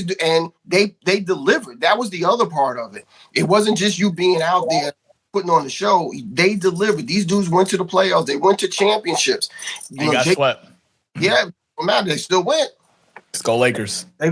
they delivered. That was the other part of it. It wasn't just you being out there putting on the show. They delivered. These dudes went to the playoffs. They went to championships. You got swept. Yeah, man, they still went. Let's go Lakers. I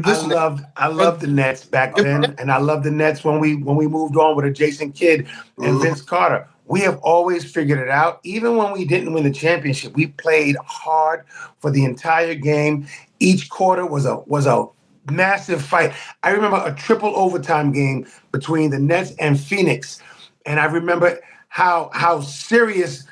loved the Nets back then, and I loved the Nets when we moved on with a Jason Kidd and Vince Carter. We have always figured it out. Even when we didn't win the championship, we played hard for the entire game. Each quarter was a massive fight. I remember a triple overtime game between the Nets and Phoenix. And I remember how serious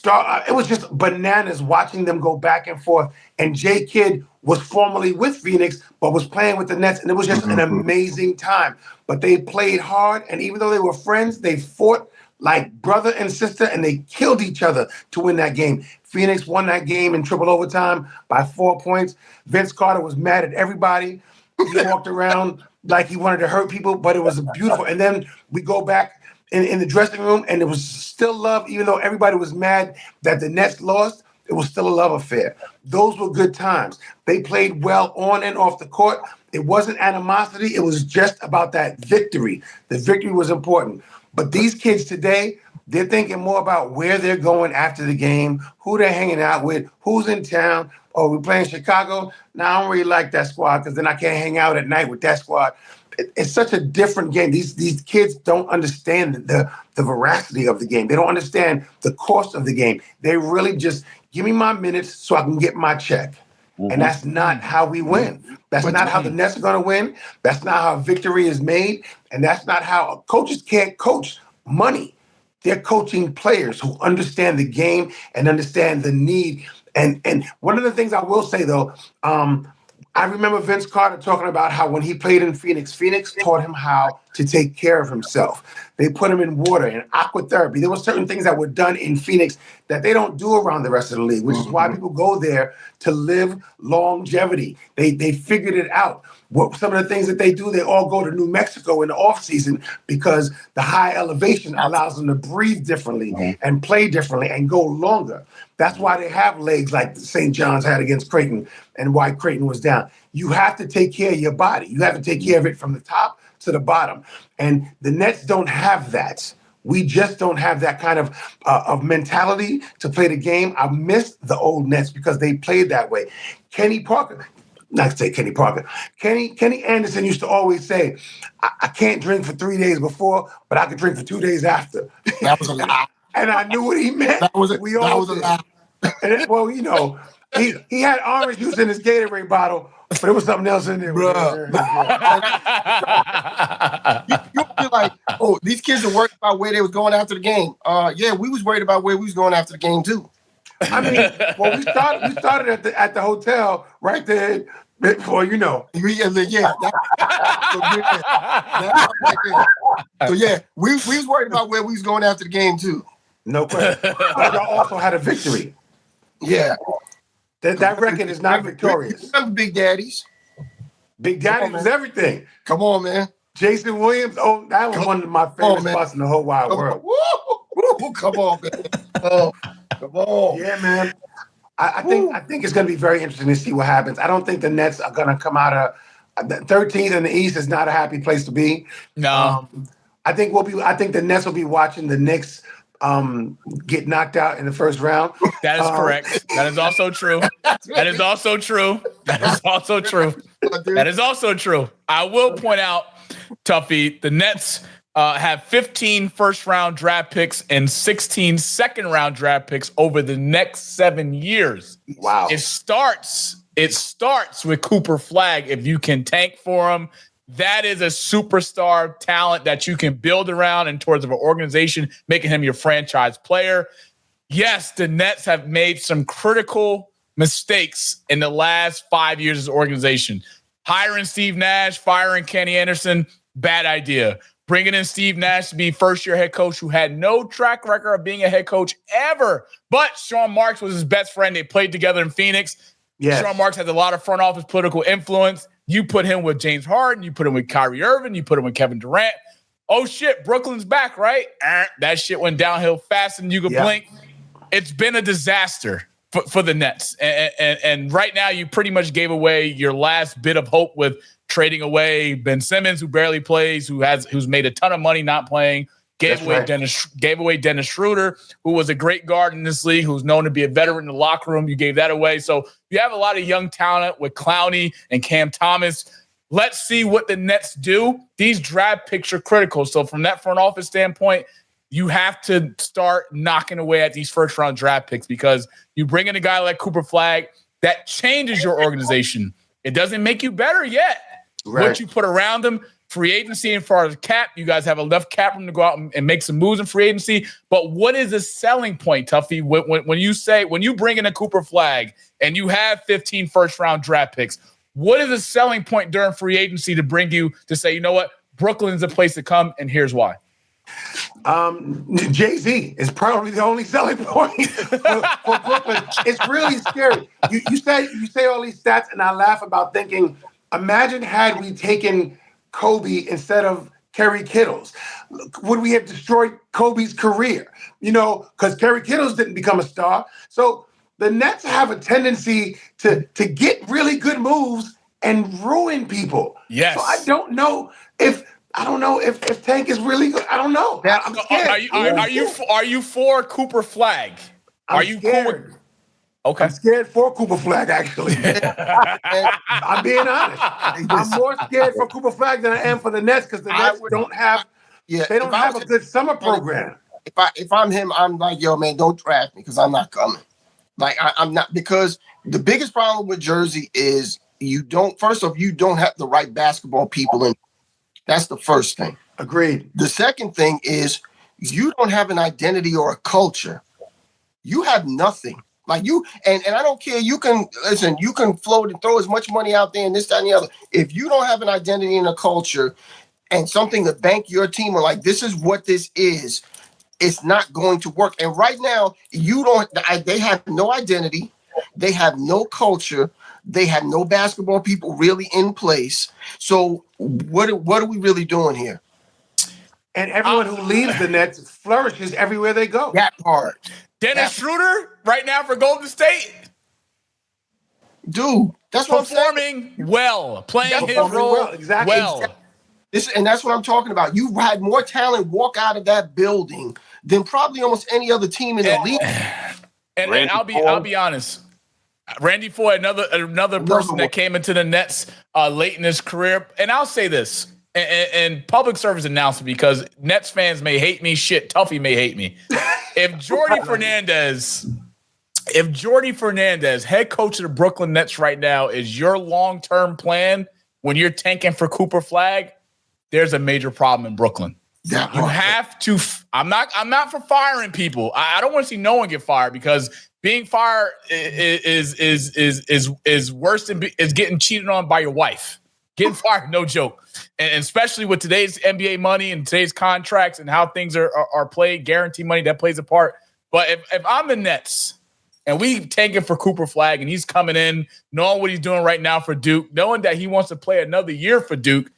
it was, just bananas watching them go back and forth. And Jay Kidd was formerly with Phoenix, but was playing with the Nets. And it was just an amazing time. But they played hard. And even though they were friends, they fought like brother and sister, and they killed each other to win that game. Phoenix won that game in triple overtime by 4 points. Vince Carter was mad at everybody. He walked around like he wanted to hurt people, but it was beautiful. And then we go back in the dressing room, and it was still love, even though everybody was mad that the Nets lost. It was still a love affair. Those were good times. They played well on and off the court. It wasn't animosity. It was just about that victory. The victory was important. But these kids today, they're thinking more about where they're going after the game, who they're hanging out with, who's in town. Oh, we're playing Chicago? Now, I don't really like that squad, because then I can't hang out at night with that squad. It's such a different game. These kids don't understand the veracity of the game. They don't understand the cost of the game. They really just give me my minutes so I can get my check. Mm-hmm. And that's not how we win. That's not how the Nets are going to win. That's not how victory is made. And that's not how coaches can't coach money. They're coaching players who understand the game and understand the need. And one of the things I will say, though, I remember Vince Carter talking about how when he played in Phoenix taught him how to take care of himself. They put him in water and aquatherapy. There were certain things that were done in Phoenix that they don't do around the rest of the league, which is why people go there to live longevity. They figured it out. Some of the things that they do, they all go to New Mexico in the off season because the high elevation allows them to breathe differently and play differently and go longer. That's why they have legs like St. John's had against Creighton and why Creighton was down. You have to take care of your body. You have to take care of it from the top to the bottom. And the Nets don't have that. We just don't have that kind of mentality to play the game. I miss the old Nets because they played that way. Kenny Anderson used to always say, I can't drink for 3 days before, but I can drink for 2 days after. That was a lie. And I knew what he meant. That was a lie. And well, he had orange juice in his Gatorade bottle, but there was something else in there. Bruh. You'll be like, oh, these kids are worried about where they was going after the game. Yeah, we was worried about where we was going after the game too. I mean, well, we started at the hotel right there. Before So yeah, we was worried about where we was going after the game too. No question. But y'all also had a victory. Yeah. That record is not victorious. Remember Big Daddies? Big Daddy was everything. Come on, man. Jason Williams. Oh, that was one of my favorite spots in the whole wide world. Woo, come on, man. Come on. Yeah, man. I think it's going to be very interesting to see what happens. I don't think the Nets are going to come out of 13th in the East. Is not a happy place to be. No, I think the Nets will be watching the Knicks get knocked out in the first round. That is correct. That is also true. That is also true. That is also true. That is also true. I will point out, Tuffy, the Nets have 15 first-round draft picks and 16 second-round draft picks over the next 7 years. Wow. It starts with Cooper Flagg. If you can tank for him, that is a superstar talent that you can build around in terms of an organization, making him your franchise player. Yes, the Nets have made some critical mistakes in the last 5 years as an organization. Hiring Steve Nash, firing Kenny Anderson, bad idea. bringing in Steve Nash to be first-year head coach who had no track record of being a head coach ever. But Sean Marks was his best friend. They played together in Phoenix. Yes. Sean Marks has a lot of front office political influence. You put him with James Harden. You put him with Kyrie Irving. You put him with Kevin Durant. Oh, shit, Brooklyn's back, right? That shit went downhill faster than you could blink. It's been a disaster for the Nets. And right now, you pretty much gave away your last bit of hope with trading away Ben Simmons, who barely plays, who's made a ton of money not playing. Gave away Dennis Schroeder, who was a great guard in this league, who's known to be a veteran in the locker room. You gave that away. So you have a lot of young talent with Clowney and Cam Thomas. Let's see what the Nets do. These draft picks are critical. So from that front office standpoint, you have to start knocking away at these first-round draft picks because you bring in a guy like Cooper Flagg, that changes your organization. It doesn't make you better yet. Right. What you put around them, free agency and far as cap, you guys have enough cap room to go out and make some moves in free agency. But what is a selling point, Tuffy, when you bring in a Cooper Flagg and you have 15 first-round draft picks, what is a selling point during free agency to bring you to say, you know what, Brooklyn's a place to come, and here's why? Jay-Z is probably the only selling point for Brooklyn. It's really scary. You say all these stats, and I laugh about thinking, imagine had we taken Kobe instead of Kerry Kittles. Would we have destroyed Kobe's career? Because Kerry Kittles didn't become a star. So the Nets have a tendency to get really good moves and ruin people. Yes. So I don't know if Tank is really good. I don't know. I'm scared. Are you for Cooper Flagg? Are you scared. Cool with? Okay. I'm scared for Cooper Flagg, actually. I'm being honest. I'm more scared for Cooper Flagg than I am for the Nets because the Nets don't have a good summer program. If I'm him, I'm like, yo, man, don't draft me because I'm not coming. Like I'm not, because the biggest problem with Jersey is you don't have the right basketball people in. That's the first thing. Agreed. The second thing is you don't have an identity or a culture. You have nothing. Like you, and I don't care. You can float and throw as much money out there and this, that, and the other. If you don't have an identity and a culture and something to bank your team on, like this is what this is, it's not going to work. And right now, they have no identity. They have no culture. They have no basketball people really in place. So what are we really doing here? And everyone who leaves the Nets flourishes everywhere they go. That part. Dennis Schroeder right now for Golden State. Dude, that's what I'm saying. Performing well. Playing his role well. Exactly. And that's what I'm talking about. You had more talent walk out of that building than probably almost any other team in the league. And I'll be honest. Randy Foy, another person that came into the Nets late in his career. And I'll say this, and public service announcement, because Nets fans may hate me. Shit, Tuffy may hate me. If Jordy Fernandez, head coach of the Brooklyn Nets right now, is your long-term plan when you're tanking for Cooper Flagg, there's a major problem in Brooklyn. You have to. I'm not for firing people. I don't want to see no one get fired because being fired is worse than is getting cheated on by your wife. Getting fired, no joke. And especially with today's NBA money and today's contracts and how things are played, guarantee money, that plays a part. But if I'm the Nets and we tanking for Cooper Flagg and he's coming in, knowing what he's doing right now for Duke, knowing that he wants to play another year for Duke,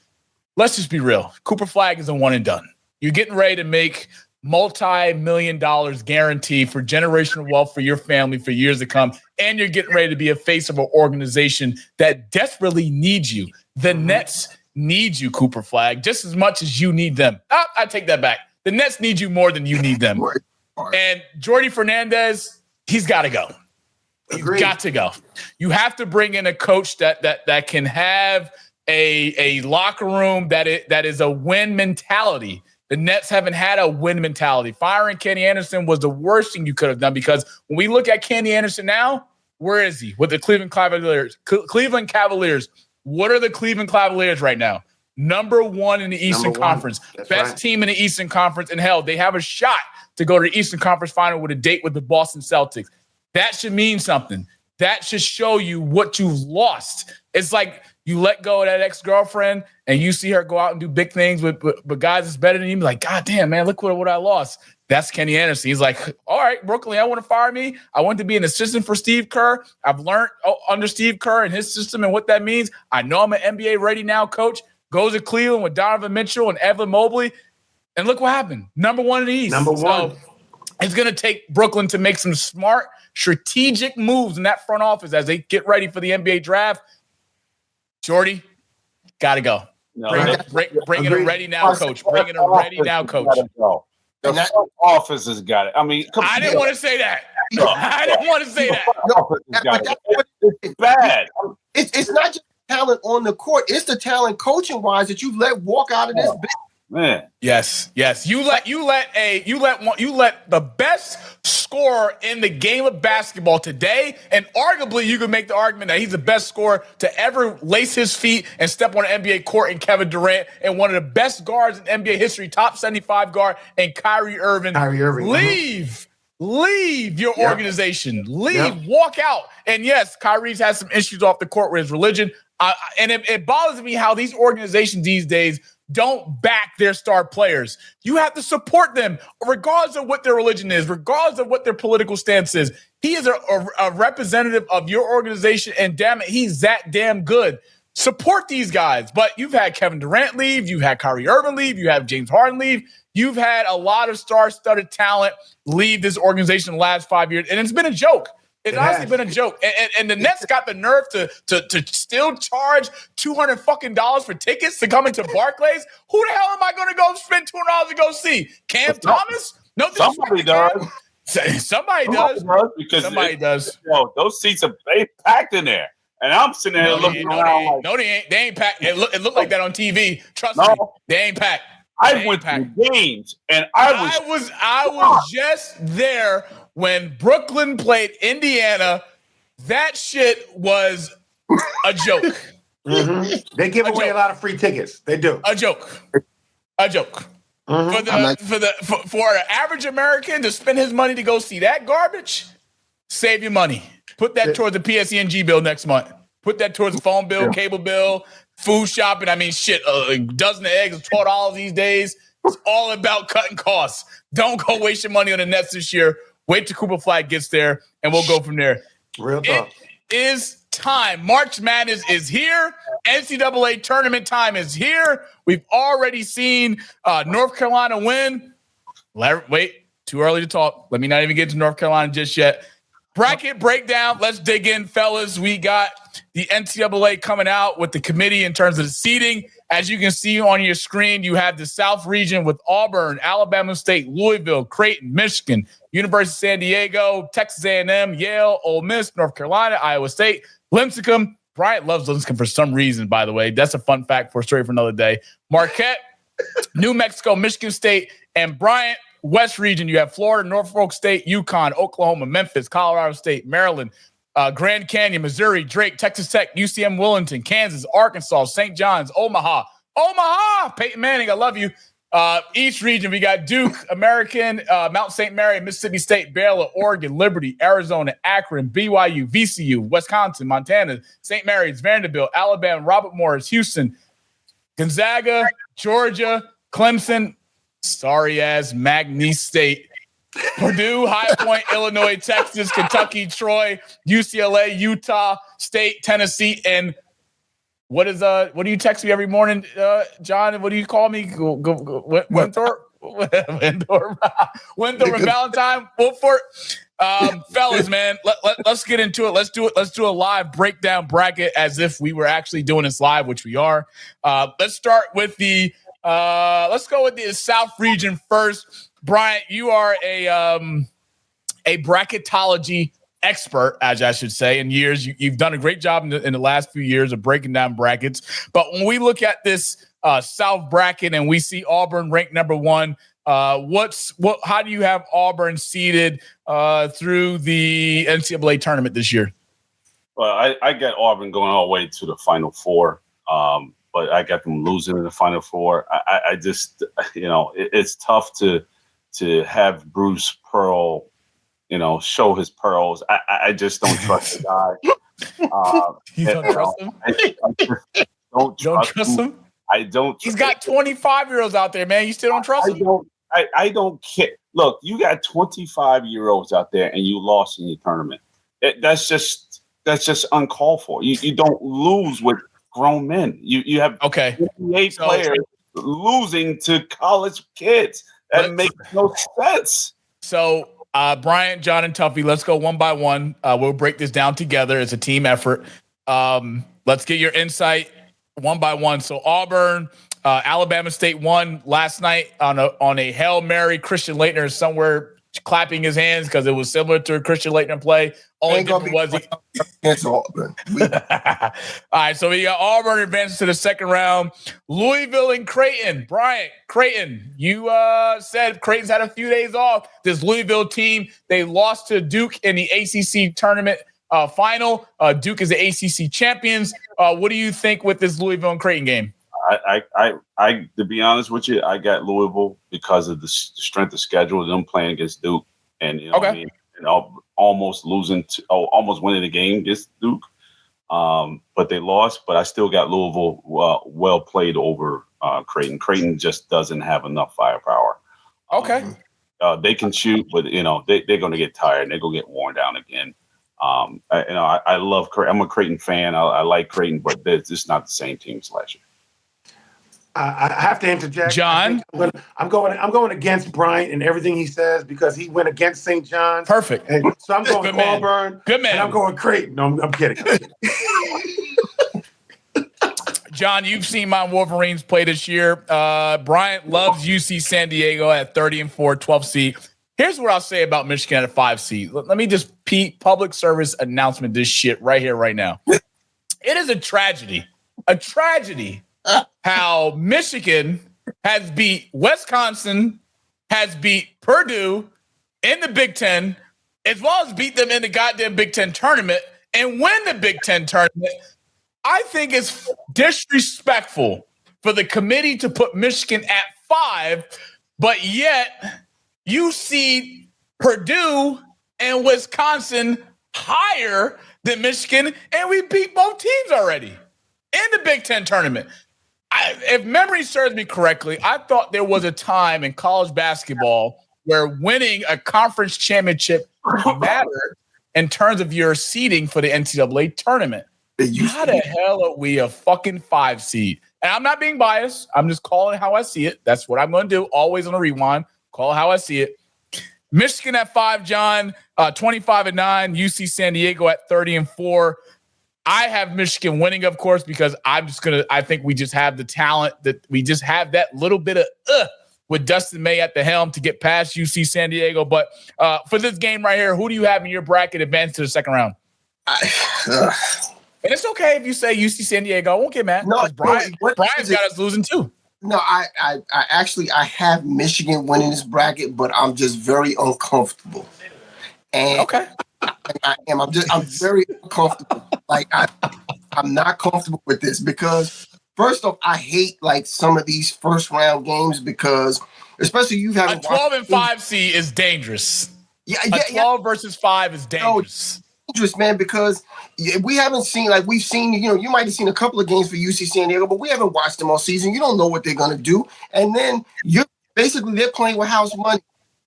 let's just be real. Cooper Flagg is a one and done. You're getting ready to make multi-million dollars guaranteed for generational wealth for your family for years to come. And you're getting ready to be a face of an organization that desperately needs you. The Nets need you, Cooper Flagg, just as much as you need them. I take that back. The Nets need you more than you need them. And Jordy Fernandez, he's got to go. He's got to go. You have to bring in a coach that can have a locker room that is a win mentality. The Nets haven't had a win mentality. Firing Kenny Anderson was the worst thing you could have done because when we look at Kenny Anderson now, where is he? With the Cleveland Cavaliers. What are the Cleveland Cavaliers right now? Number one in the Eastern Conference. Best team in the Eastern Conference. And hell, they have a shot to go to the Eastern Conference final with a date with the Boston Celtics. That should mean something. That should show you what you've lost. It's like You let go of that ex-girlfriend and you see her go out and do big things with guys that's better than you. Be like, God damn, man, look what I lost. That's Kenny Anderson. He's like, all right, Brooklyn, I want to fire me. I want to be an assistant for Steve Kerr. I've learned under Steve Kerr and his system and what that means. I know I'm an NBA ready now, coach. Goes to Cleveland with Donovan Mitchell and Evan Mobley. And look what happened. Number one in the East. Number one. So it's going to take Brooklyn to make some smart, strategic moves in that front office as they get ready for the NBA draft. Jordy, got to go. No, bring in a ready now, coach. Bring in a ready now, coach. The front office has got it. I mean, I didn't want to say that. I didn't want to say that. It's bad. It's not just talent on the court; it's the talent coaching wise that you let walk out of this business. Man. Yes. You let the best scorer in the game of basketball today, and arguably you could make the argument that he's the best scorer to ever lace his feet and step on an NBA court in Kevin Durant, and one of the best guards in NBA history, top 75 guard, and Kyrie Irving. Leave your organization. Walk out. And yes, Kyrie's had some issues off the court with his religion. And it bothers me how these organizations these days don't back their star players. You have to support them regardless of what their religion is, regardless of what their political stance is. He is a representative of your organization, and damn it, he's that damn good. Support these guys. But you've had Kevin Durant leave. You've had Kyrie Irving leave. You have James Harden leave. You've had a lot of star-studded talent leave this organization in the last 5 years, and it's been a joke. It's honestly been a joke. And the Nets got the nerve to still charge $200 for tickets to come into Barclays. Who the hell am I going to go spend $200 to go see? Cam Thomas? No, somebody does. Somebody does. Because somebody does. Yo, those seats are packed in there. And I'm sitting there looking around. No, they ain't. They ain't packed. It looked like that on TV. Trust me. They ain't packed. I went to the games, and I was just there when Brooklyn played Indiana. That shit was a joke. Mm-hmm. They give away a lot of free tickets. They do. A joke. Mm-hmm. For an average American to spend his money to go see that garbage, save your money. Put that towards the PSENG bill next month. Put that towards the phone bill, cable bill, food shopping. I mean, shit, a dozen of eggs is $12 these days. It's all about cutting costs. Don't go waste your money on the Nets this year. Wait till Cooper Flag gets there, and we'll go from there. Real talk. It is time. March Madness is here. NCAA tournament time is here. We've already seen North Carolina win. Wait, too early to talk. Let me not even get to North Carolina just yet. Bracket breakdown. Let's dig in, fellas. We got the NCAA coming out with the committee in terms of the seeding. As you can see on your screen, you have the South region with Auburn, Alabama State, Louisville, Creighton, Michigan, University of San Diego, Texas A&M, Yale, Ole Miss, North Carolina, Iowa State, Lincecum. Bryant loves Lincecum for some reason, by the way. That's a fun fact for a story for another day. Marquette, New Mexico, Michigan State, and Bryant. West region, you have Florida, Norfolk State, UConn, Oklahoma, Memphis, Colorado State, Maryland, Grand Canyon, Missouri, Drake, Texas Tech, UCM Willington, Kansas, Arkansas, St. John's, Omaha, Peyton Manning, I love you. East region, we got Duke, American, Mount St. Mary, Mississippi State, Baylor, Oregon, Liberty, Arizona, Akron, BYU, VCU, Wisconsin, Montana, St. Mary's, Vanderbilt, Alabama, Robert Morris, Houston, Gonzaga, Georgia, Clemson, sorry-ass McNeese State, Purdue, High Point, Illinois, Texas, Kentucky, Troy, UCLA, Utah State, Tennessee, and what do you text me every morning, John? What do you call me? Winthrop? Winthrop and Valentine? Wolford? Fellas, man, let's get into it. Let's do a live breakdown bracket as if we were actually doing this live, which we are. Let's start with let's go with the South region first. Bryant, you are a bracketology expert, as I should say, in years. You've done a great job in the last few years of breaking down brackets. But when we look at this South bracket and we see Auburn ranked number one, how do you have Auburn seeded through the NCAA tournament this year? Well, I got Auburn going all the way to the Final Four. But I got them losing in the Final Four. I just, it's tough to have Bruce Pearl, show his pearls. I just don't trust the guy. You don't trust him? Don't trust him. I don't. He's got 25-year-olds out there, man. You still don't trust him? I don't care. Look, you got 25-year-olds out there, and you lost in your tournament. That's just uncalled for. You don't lose with grown men. You have NBA players losing to college kids. That makes no sense. So, Bryant, John, and Tuffy, let's go one by one. We'll break this down together. It's a team effort. Let's get your insight one by one. So, Auburn, Alabama State won last night on a Hail Mary. Christian Laettner is somewhere clapping his hands because it was similar to a Christian Laettner play. Only difference was against Auburn. All right, so we got Auburn advances to the second round. Louisville and Creighton. Bryant, Creighton, you said Creighton's had a few days off. This Louisville team, they lost to Duke in the ACC tournament final. Duke is the ACC champions. What do you think with this Louisville and Creighton game? I to be honest with you, I got Louisville because of the strength of schedule, them playing against Duke, and you know what I mean, and almost almost winning the game against Duke. But they lost. But I still got Louisville well played over Creighton. Creighton just doesn't have enough firepower. They can shoot, but you know they're going to get tired and they're going to get worn down again. I love Creighton. I'm a Creighton fan. I like Creighton, but it's just not the same team as last year. I have to interject. John? I'm going against Bryant and everything he says because he went against St. John's. Perfect. And so I'm going Auburn. Good man. And I'm going Creighton. No, I'm kidding. John, you've seen my Wolverines play this year. Bryant loves UC San Diego at 30-4, 12 seed. Here's what I'll say about Michigan at a 5 seed. Let me just public service announcement this shit right here, right now. It is a tragedy how Michigan has beat Wisconsin, has beat Purdue in the Big Ten, as well as beat them in the goddamn Big Ten tournament and win the Big Ten tournament. I think it's disrespectful for the committee to put Michigan at 5, but yet you see Purdue and Wisconsin higher than Michigan, and we beat both teams already in the Big Ten tournament. If memory serves me correctly, I thought there was a time in college basketball where winning a conference championship mattered in terms of your seeding for the NCAA tournament. How the hell are we a fucking 5 seed? And I'm not being biased. I'm just calling how I see it. That's what I'm going to do. Always on a rewind. Call how I see it. Michigan at 5, John, 25-9. UC San Diego at 30-4. I have Michigan winning, of course, because I think we just have the talent that we just have that little bit of with Dustin May at the helm to get past UC San Diego. But for this game right here, who do you have in your bracket advance to the second round? And it's okay if you say UC San Diego. I won't get mad. No, Brian's got us losing too. No, I actually have Michigan winning this bracket, but I'm just very uncomfortable. And I am. I'm very uncomfortable. Like I'm not comfortable with this because first off, I hate like some of these first round games because especially you have a 12 and 5 seed is dangerous. Yeah, 12 versus 5 is dangerous. Dangerous, man, because we haven't seen we've seen, you might have seen a couple of games for UC San Diego, but we haven't watched them all season. You don't know what they're gonna do. And then they're playing with house money.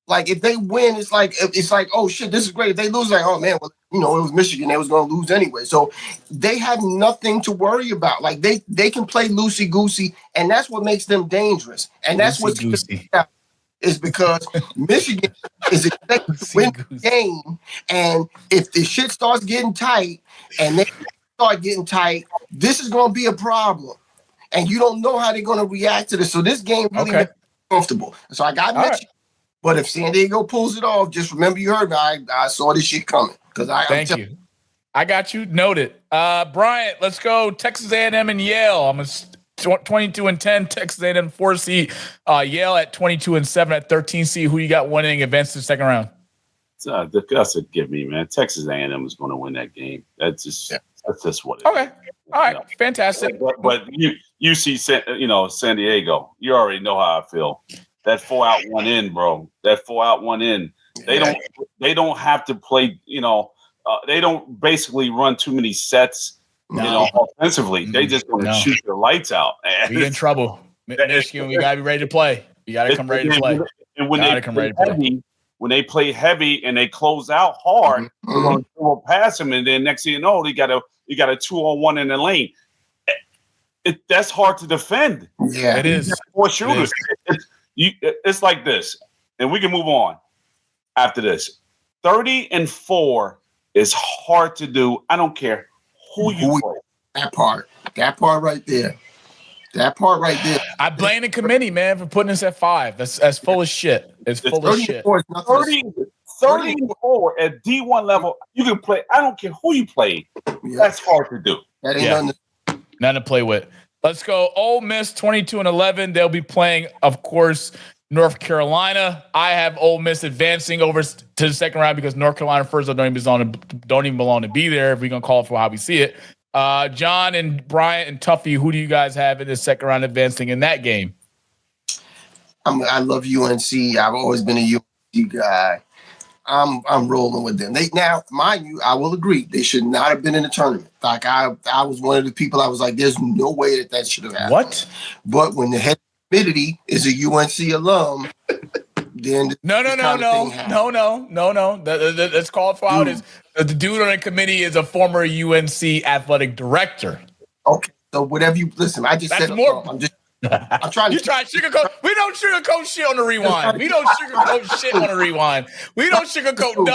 Like if they win, it's like, oh shit, this is great. If they lose, like, oh man, well, it was Michigan. They was going to lose anyway. So they have nothing to worry about. Like they can play loosey goosey, and that's what makes them dangerous. And that's what's is because Michigan is expected to win the game, and if the shit starts getting tight, and they start getting tight, this is going to be a problem, and you don't know how they're going to react to this. So this game really makes me comfortable. So I got Michigan. But if San Diego pulls it off, just remember you heard me. I saw this shit coming. Thank you. I got you. Noted. Bryant, let's go. Texas A&M and Yale. I'm a 22-10. Texas A&M 4 seed. Yale at 22-7 at 13 seed. Who you got winning advance to the second round? That's a give me, man. Texas A&M is going to win that game. That's just what it is. Okay. All right. Fantastic. But you see, San Diego. You already know how I feel. That 4 out 1 in, bro. That 4 out 1 in. They don't have to play, they don't basically run too many sets. Offensively, they just want to shoot their lights out. And we in trouble. Michigan, we gotta be ready to play. You gotta come ready to play. And when they play heavy and they close out hard, they're going to pass them, and then next thing you know, you got a 2-on-1 in the lane. That's hard to defend. Yeah, it is. 4 shooters. It's like this, and we can move on after this. 30-4 is hard to do. I don't care who you play. That part right there. I blame the committee, man, for putting us at 5. That's full of shit. It's full of shit. 30-4 at D1 level, you can play. I don't care who you play. Yeah. That's hard to do. That ain't nothing to play with. Let's go. Ole Miss 22-11. They'll be playing, of course, North Carolina. I have Ole Miss advancing over to the second round because North Carolina first don't even belong to be there if we're gonna call it for how we see it. John and Bryant and Tuffy, who do you guys have in the second round advancing in that game? I love UNC. I've always been a UNC guy. I'm rolling with them. Now, mind you, I will agree they should not have been in the tournament. Like I was one of the people. I was like, "There's no way that should have happened." What? But when the head committee is a UNC alum, then no. That's called for out. Is the dude on the committee is a former UNC athletic director. Okay, so whatever you listen, I just that's said more. I'm trying to. You try to sugarcoat. We don't sugarcoat shit on the rewind. We don't sugarcoat shit on the rewind. We don't sugarcoat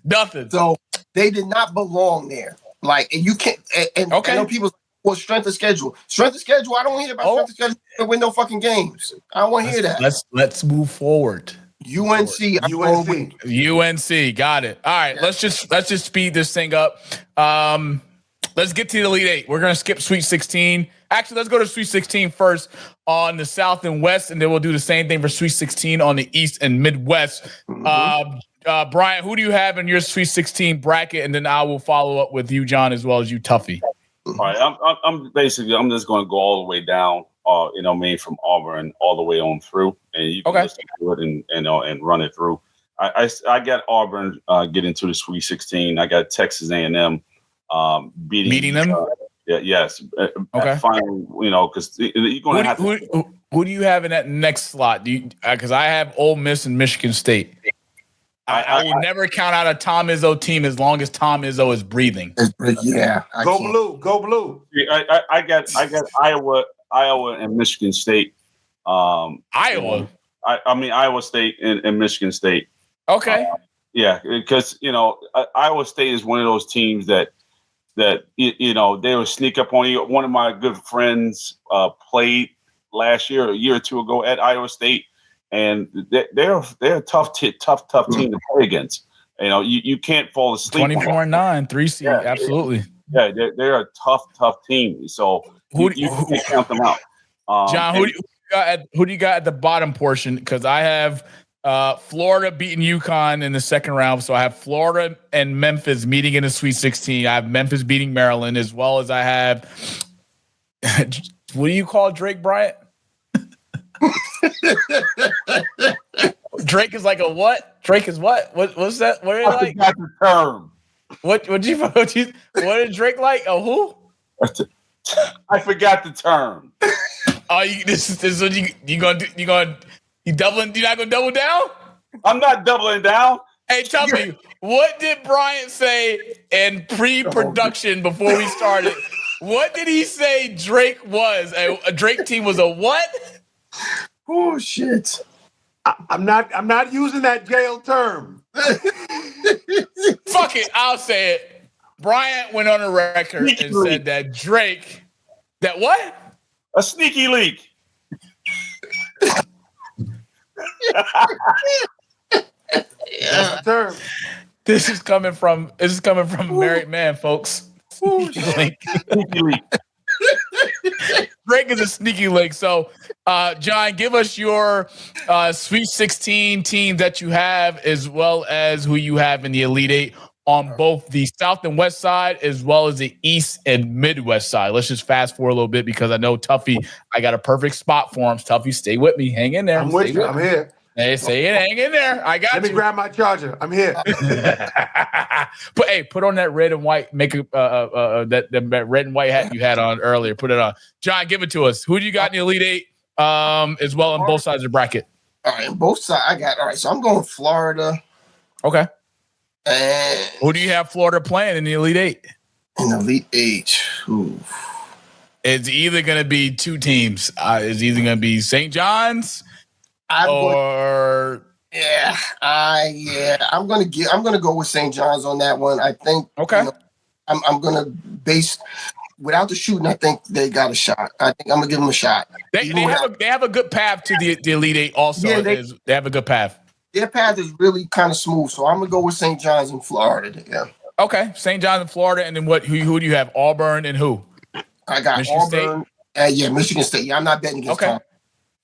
nothing. So they did not belong there. Like, and you can't. And okay. I know people. Well, strength of schedule. Strength of schedule. I don't hear about strength of schedule with no fucking games. I don't want to hear that. Let's move forward. UNC. UNC. Got it. All right. Let's just speed this thing up. Let's get to the Elite Eight. We're gonna skip Sweet 16. Actually, let's go to Sweet 16 first on the South and West, and then we'll do the same thing for Sweet 16 on the East and Midwest. Bryant, who do you have in your Sweet 16 bracket? And then I will follow up with you, John, as well as you, Tuffy. All right, I'm just going to go all the way down, from Auburn all the way on through, and you can listen to it and run it through. I got Auburn getting to the Sweet 16. I got Texas A&M beating them. Yes. Okay. Finally, because you're going to have who do you have in that next slot? Do you? Because I have Ole Miss and Michigan State. I will never count out a Tom Izzo team as long as Tom Izzo is breathing. Yeah. Go blue. I got Iowa and Michigan State. Iowa. I mean Iowa State and Michigan State. Okay. Because Iowa State is one of those teams that they will sneak up on you. One of my good friends played last year, a year or two ago at Iowa State, and they're a tough team to play against. You can't fall asleep. 24-9, 3 seed, absolutely. Yeah, they're a tough team. So you can't count them out. John, who do you got at the bottom portion? Because I have Florida beating UConn in the second round. So I have Florida and Memphis meeting in the Sweet 16. I have Memphis beating Maryland, as well as I have what do you call Drake Bryant? Drake is like a what? Drake is what? What's that? What are you like? That's the term. What did Drake like? Oh, who? I forgot the term. Oh, this is what you gonna do? You doubling? You're not gonna double down? I'm not doubling down. Hey, tell me, what did Bryant say in pre-production before we started? What did he say Drake was? A Drake team was a what? Oh shit! I'm not using that jail term. Fuck it, I'll say it. Bryant went on a record and said that Drake. That what? A sneaky leak. That's the term. This is coming from a married man, folks. Sneaky leak. Drake is a sneaky link. So, John, give us your Sweet 16 team that you have, as well as who you have in the Elite Eight on both the South and West side, as well as the East and Midwest side. Let's just fast forward a little bit because I know Tuffy, I got a perfect spot for him. Tuffy, stay with me. Hang in there. I'm with you. I'm here. They say it ain't in there. I got Let me grab my charger. I'm here. Put on that red and white. Make that red and white hat you had on earlier. Put it on. John, give it to us. Who do you got in the Elite Eight? As well on both sides of the bracket. All right, on both sides. All right. So I'm going Florida. Okay. And who do you have Florida playing in the Elite Eight? In the Elite Eight, it's either going to be two teams. It's either going to be St. John's. I'm gonna go with St. John's on that one. I think. Okay. I'm gonna base without the shooting. I think they got a shot. I think I'm gonna give them a shot. They have a good path to the Elite Eight. Also, yeah, they have a good path. Their path is really kind of smooth. So I'm gonna go with St. John's in Florida. Yeah. Okay, St. John's in Florida, and then who do you have? Auburn and who? I got Michigan Auburn. State? Michigan State. Yeah, I'm not betting against Tom.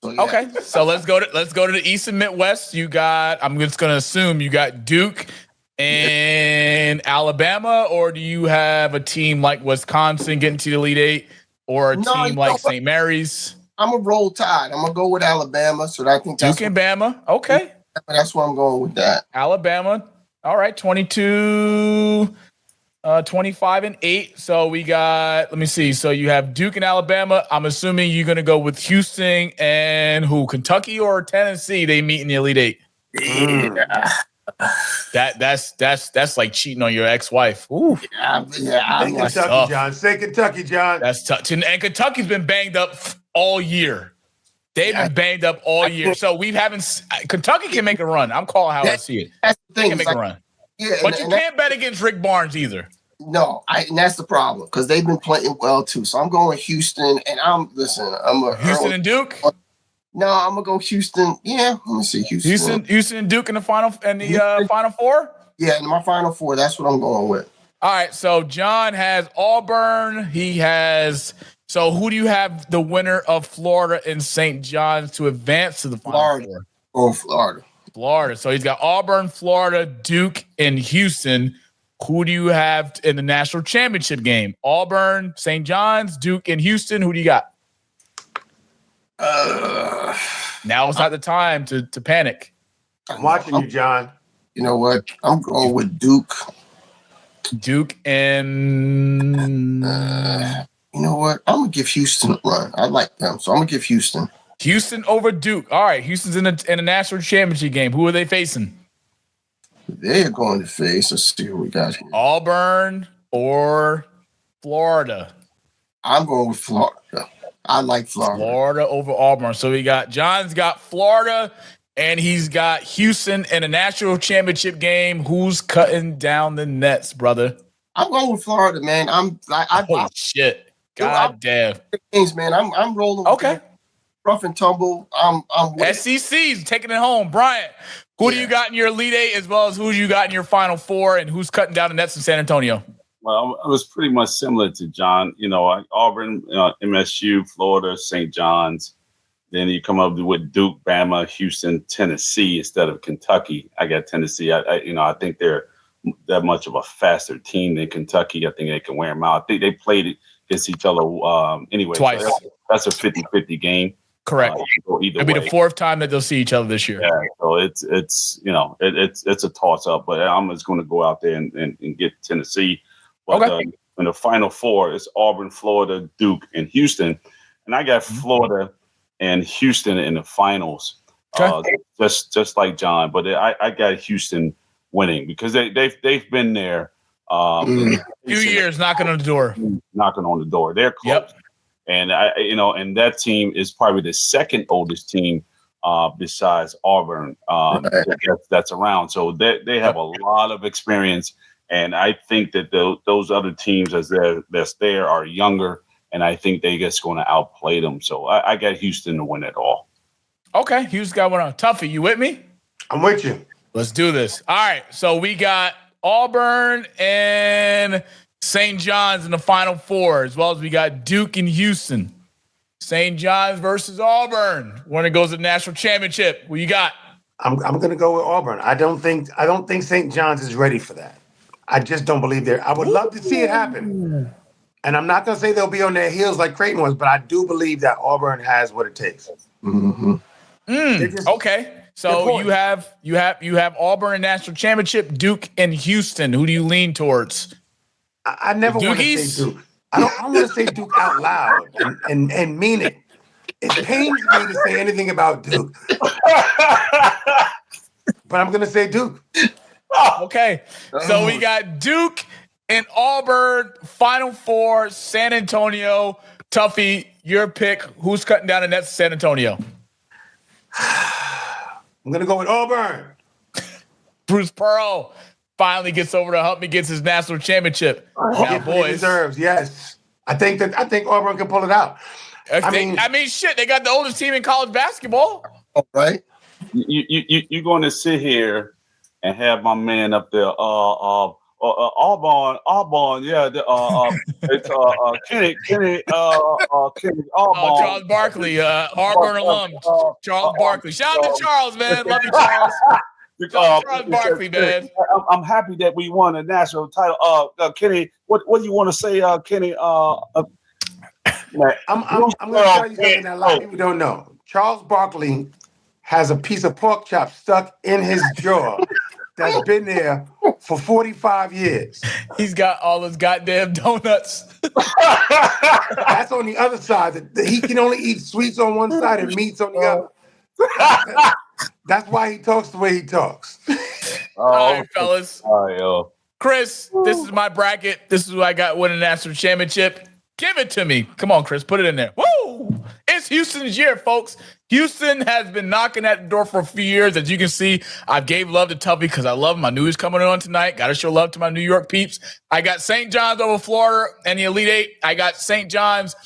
So, yeah. Okay, so let's go to the East and Midwest. You got. I'm just gonna assume you got Duke and Alabama, or do you have a team like Wisconsin getting to the Elite Eight, or a team like St. Mary's? I'm a roll tide. I'm gonna go with Alabama. So I think Duke and Bama. Okay, that's where I'm going with that. Alabama. All right, 22. 25-8. So we got, let me see. So you have Duke and Alabama. I'm assuming you're going to go with Houston and who? Kentucky or Tennessee? They meet in the Elite Eight. Yeah. That's like cheating on your ex-wife. Ooh. Yeah. Say Kentucky, John. Say Kentucky, John. That's tough. And Kentucky's been banged up all year. They've been banged up all year. So Kentucky can make a run. I'm calling how I see it. That's the thing. Can make a run. Yeah, but you can't bet against Rick Barnes either. No, and that's the problem because they've been playing well too. So I'm going Houston, and I'm a Houston and Duke. No, I'm gonna go Houston. Yeah, let me see Houston and Duke in the final four. Yeah, in my final four. That's what I'm going with. All right, so John has Auburn. So who do you have the winner of Florida and St. John's to advance to the final four? Oh, Florida. So he's got Auburn, Florida, Duke, and Houston. Who do you have in the national championship game? Auburn, St. John's, Duke, and Houston. Who do you got? Now is not the time to panic. I'm watching you, John. You know what? I'm going with Duke. Duke and... you know what? I'm going to give Houston a run. I like them, so I'm going to give Houston. Houston over Duke. All right, Houston's in a national championship game. Who are they facing? They're going to face. Let's see what we got here. Auburn or Florida? I'm going with Florida. I like Florida. Florida over Auburn. So John's got Florida, and he's got Houston in a national championship game. Who's cutting down the nets, brother? I'm going with Florida, man. Holy shit! God damn. Things, man. I'm rolling. Okay. Rough and tumble. I'm SEC's taking it home. Bryant, who do you got in your Elite Eight as well as who you got in your Final Four, and who's cutting down the nets in San Antonio? Well, I was pretty much similar to John. Auburn, MSU, Florida, St. John's. Then you come up with Duke, Bama, Houston, Tennessee instead of Kentucky. I got Tennessee. I think they're that much of a faster team than Kentucky. I think they can wear them out. I think they played against each other anyway. Twice. So that's a 50-50 game. Correct. It'll be the fourth time that they'll see each other this year. Yeah, so it's a toss up, but I'm just going to go out there and get Tennessee. But in the Final Four, it's Auburn, Florida, Duke, and Houston, and I got Florida and Houston in the finals. Okay. Just like John, but I got Houston winning because they've been there. Few years knocking on the door. They're close. Yep. And and that team is probably the second oldest team besides Auburn that's around. So they have a lot of experience, and I think that those other teams that's there are younger, and I think they're just going to outplay them. So I got Houston to win it all. Okay, Houston got one on. Tuffy, you with me? I'm with you. Let's do this. All right, so we got Auburn and St. John's in the Final Four, as well as we got Duke and Houston. St. John's versus Auburn. When it goes to the national championship, what you got? I'm going to go with Auburn. I don't think St. John's is ready for that. I just don't believe they're. I would love to see it happen, and I'm not going to say they'll be on their heels like Creighton was, but I do believe that Auburn has what it takes. Mm-hmm. Okay. So you have Auburn and national championship, Duke and Houston. Who do you lean towards? I never want to say Duke. I don't want to say Duke out loud and mean it. It pains me to say anything about Duke. But I'm going to say Duke. Okay. So we got Duke and Auburn, Final Four, San Antonio. Tuffy, your pick. Who's cutting down the nets to San Antonio? I'm going to go with Auburn. Bruce Pearl finally gets over the hump and gets his national championship. Now, boys. He deserves, yes. I think Auburn can pull it out. I mean, shit, they got the oldest team in college basketball. All right. You're going to sit here and have my man up there, Auburn, yeah, it's Kenny, Auburn. Charles Barkley, Auburn alum, Charles Barkley. Shout out to Charles, man. Love you, Charles. Charles Barkley, man. I'm happy that we won a national title. Kenny, what do you want to say, Kenny? I'm going to tell you something that a lot of people don't know. Charles Barkley has a piece of pork chop stuck in his jaw that's been there for 45 years. He's got all those goddamn donuts. That's on the other side. He can only eat sweets on one side and meats on the other. That's why he talks the way he talks. All right, fellas. All right, yo. Chris, this is my bracket. This is who I got winning the national championship. Give it to me. Come on, Chris. Put it in there. Woo! It's Houston's year, folks. Houston has been knocking at the door for a few years. As you can see, I gave love to Tuffy because I love him. I knew he was coming on tonight. Got to show love to my New York peeps. I got St. John's over Florida and the Elite Eight. I got St. John's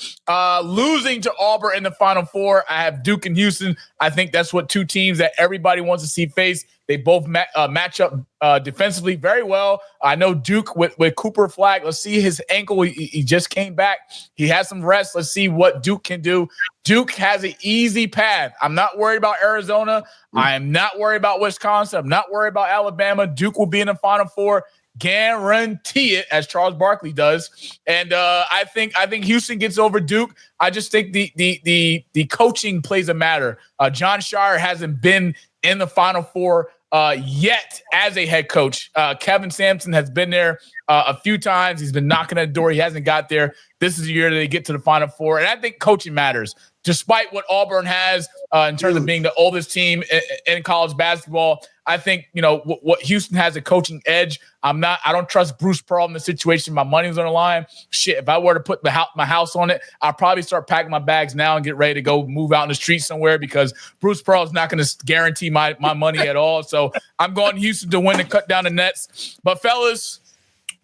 losing to Auburn in the Final Four. I have Duke and Houston. I think that's what two teams that everybody wants to see face. They both match up defensively very well. I know Duke with Cooper Flag. Let's see his ankle. He just came back. He has some rest. Let's see what Duke can do. Duke has an easy path. I'm not worried about Arizona. I am not worried about Wisconsin. I'm not worried about Alabama. Duke will be in the Final Four. Guarantee it, as Charles Barkley does. And I think Houston gets over Duke. I just think the coaching plays a matter. John Shire hasn't been in the Final Four yet as a head coach. Kevin Sampson has been there a few times. He's been knocking at the door. He hasn't got there. This is the year that they get to the Final Four. And I think coaching matters. Despite what Auburn has in terms of being the oldest team in college basketball, I think, what Houston has a coaching edge. I don't trust Bruce Pearl in the situation. My money's on the line. Shit, if I were to put my house on it, I'll probably start packing my bags now and get ready to go move out in the street somewhere because Bruce Pearl is not going to guarantee my money at all. So I'm going Houston to win and cut down the nets. But fellas,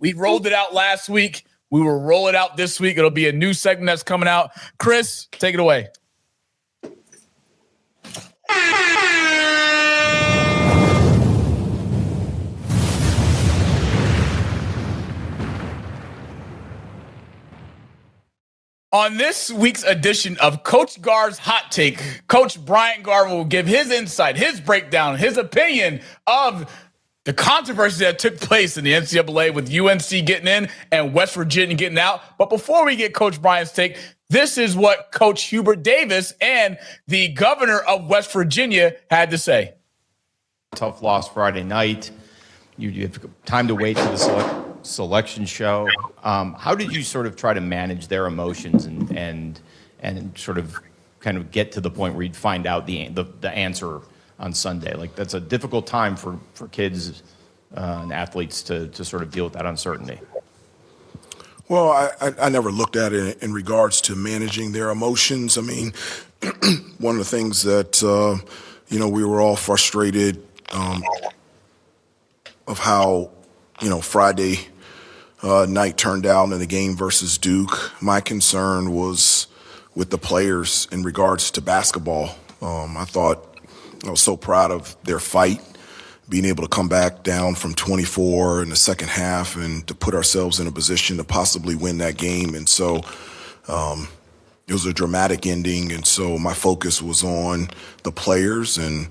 we rolled it out last week. We will roll it out this week. It'll be a new segment that's coming out. Chris, take it away. On this week's edition of Coach Gar's Hot Take, Coach Bryant Garvin will give his insight, his breakdown, his opinion of the controversy that took place in the NCAA with UNC getting in and West Virginia getting out. But before we get Coach Bryant's take, this is what Coach Hubert Davis and the governor of West Virginia had to say. Tough loss Friday night. You have time to wait for the selection show. How did you sort of try to manage their emotions and sort of kind of get to the point where you'd find out the answer on Sunday? Like, that's a difficult time for kids and athletes to sort of deal with that uncertainty. Well, I never looked at it in regards to managing their emotions. I mean, one of the things that, we were all frustrated of how, Friday night turned out in the game versus Duke. My concern was with the players in regards to basketball. I thought I was so proud of their fight, being able to come back down from 24 in the second half and to put ourselves in a position to possibly win that game. And so it was a dramatic ending. And so my focus was on the players and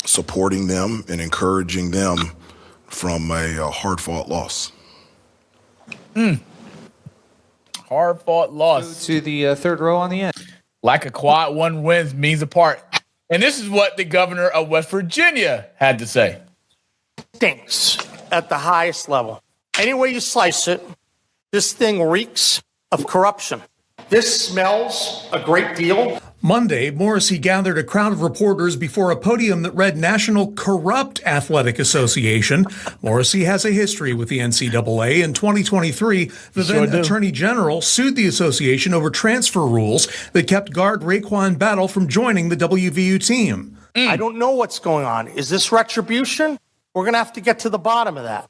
supporting them and encouraging them from a hard-fought loss. Hard-fought loss. To the third row on the end. Like a quad, one wins means apart. And this is what the governor of West Virginia had to say. Stinks at the highest level. Any way you slice it, this thing reeks of corruption. This smells a great deal. Monday, Morrissey gathered a crowd of reporters before a podium that read National Corrupt Athletic Association. Morrissey has a history with the NCAA. In 2023, the then Attorney General sued the association over transfer rules that kept guard Raekwon Battle from joining the WVU team. I don't know what's going on. Is this retribution? We're going to have to get to the bottom of that.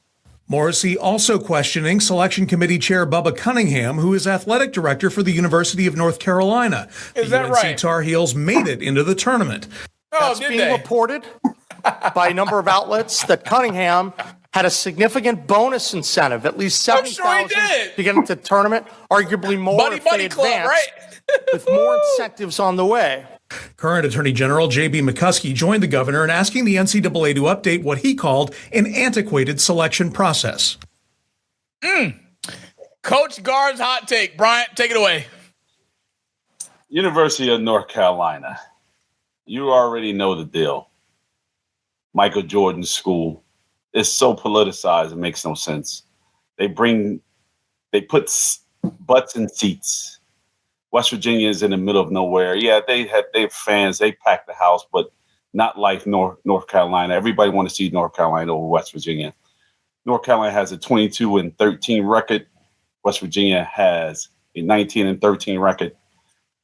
Morrissey also questioning Selection Committee Chair Bubba Cunningham, who is athletic director for the University of North Carolina. Is the that UNC right? Tar Heels made it into the tournament. That's being reported by a number of outlets that Cunningham had a significant bonus incentive, at least $70,000 to get into the tournament, arguably more if they advanced, with more incentives on the way. Current Attorney General J.B. McCuskey joined the governor in asking the NCAA to update what he called an antiquated selection process. Coach Garvin's hot take. Bryant, take it away. University of North Carolina. You already know the deal. Michael Jordan's school is so politicized, it makes no sense. They put butts in seats. West Virginia is in the middle of nowhere. Yeah, they have fans. They pack the house, but not like North Carolina. Everybody want to see North Carolina over West Virginia. North Carolina has a 22-13 record. West Virginia has a 19-13 record.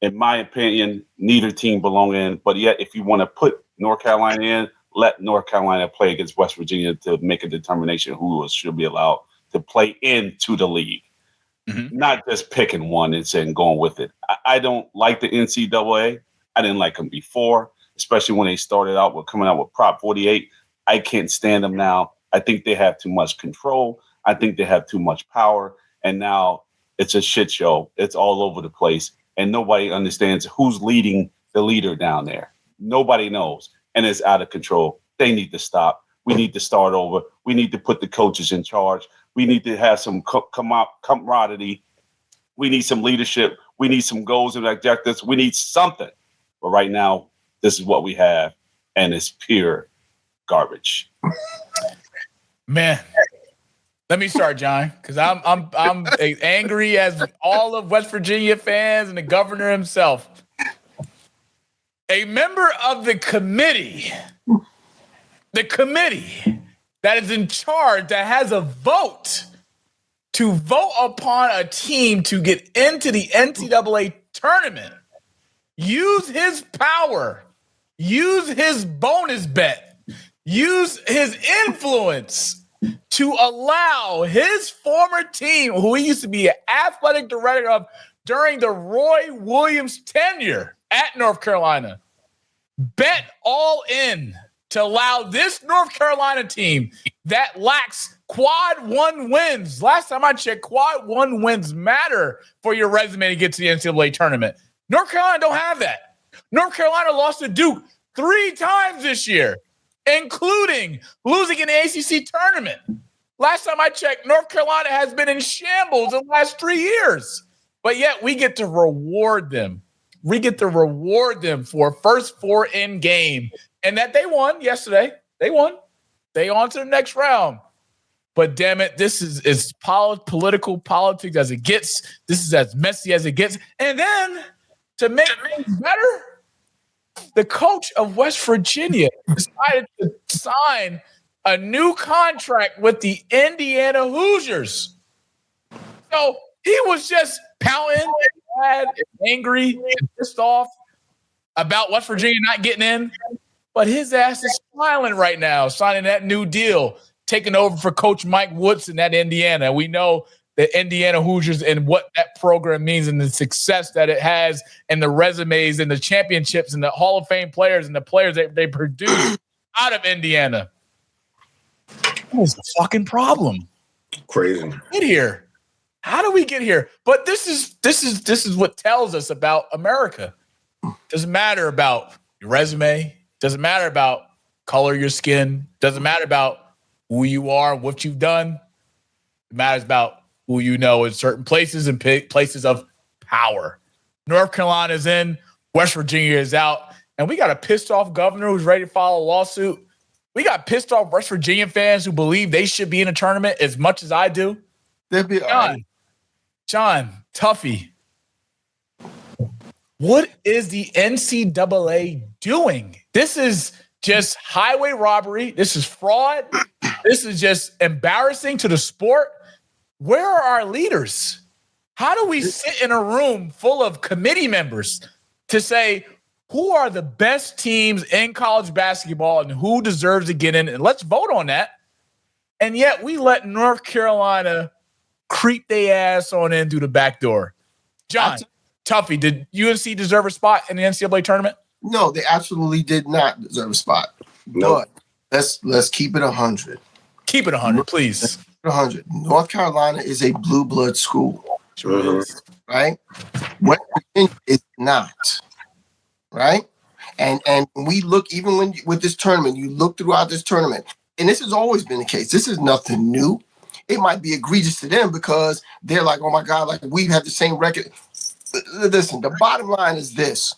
In my opinion, neither team belong in. But yet, if you want to put North Carolina in, let North Carolina play against West Virginia to make a determination who should be allowed to play into the league. Mm-hmm. Not just picking one and saying going with it. I don't like the NCAA. I didn't like them before, especially when they started out with coming out with Prop 48. I can't stand them now. I think they have too much control. I think they have too much power. And now it's a shit show. It's all over the place. And nobody understands who's leading the leader down there. Nobody knows. And it's out of control. They need to stop. We need to start over. We need to put the coaches in charge. We need to have some camaraderie. We need some leadership. We need some goals and objectives. We need something. But right now, this is what we have, and it's pure garbage. Man, let me start, John, because I'm angry as all of West Virginia fans and the governor himself. A member of the committee that is in charge, that has a vote to vote upon a team to get into the NCAA tournament, use his power, use his bonus bet, use his influence to allow his former team, who he used to be an athletic director of during the Roy Williams tenure at North Carolina, bet all in to allow this North Carolina team that lacks quad one wins. Last time I checked, quad one wins matter for your resume to get to the NCAA tournament. North Carolina don't have that. North Carolina lost to Duke 3 times this year, including losing in the ACC tournament. Last time I checked, North Carolina has been in shambles the last 3 years, but yet we get to reward them. We get to reward them for first 4 in game. And that they won yesterday. They won. They on to the next round. But damn it, this is political politics as it gets. This is as messy as it gets. And then to make things better, the coach of West Virginia decided to sign a new contract with the Indiana Hoosiers. So he was just pouting, mad, and angry, and pissed off about West Virginia not getting in. But his ass is smiling right now, signing that new deal, taking over for Coach Mike Woodson at Indiana. We know the Indiana Hoosiers and what that program means and the success that it has and the resumes and the championships and the Hall of Fame players and the players that they produce out of Indiana. What is the fucking problem? Crazy. Get here. How do we get here? But this is what tells us about America. Doesn't matter about your resume. Doesn't matter about color of your skin. Doesn't matter about who you are, what you've done. It matters about who you know in certain places and places of power. North Carolina is in. West Virginia is out. and we got a pissed off governor who's ready to file a lawsuit. We got pissed off West Virginia fans who believe they should be in a tournament as much as I do. John, Tuffy, what is the NCAA doing? This is just highway robbery. This is fraud. This is just embarrassing to the sport. Where are our leaders? How do we sit in a room full of committee members to say who are the best teams in college basketball and who deserves to get in? And let's vote on that. And yet we let North Carolina creep their ass on in through the back door. John, Tuffy, did UNC deserve a spot in the NCAA tournament? No, they absolutely did not deserve a spot. Nope. But let's keep it 100. Keep it 100, please. 100. North Carolina is a blue blood school. Sure is. Right? West Virginia is not. Right? And when we look, even when with this tournament, you look throughout this tournament, and this has always been the case. This is nothing new. It might be egregious to them because they're like, oh my God, like we have the same record. Listen, the bottom line is this.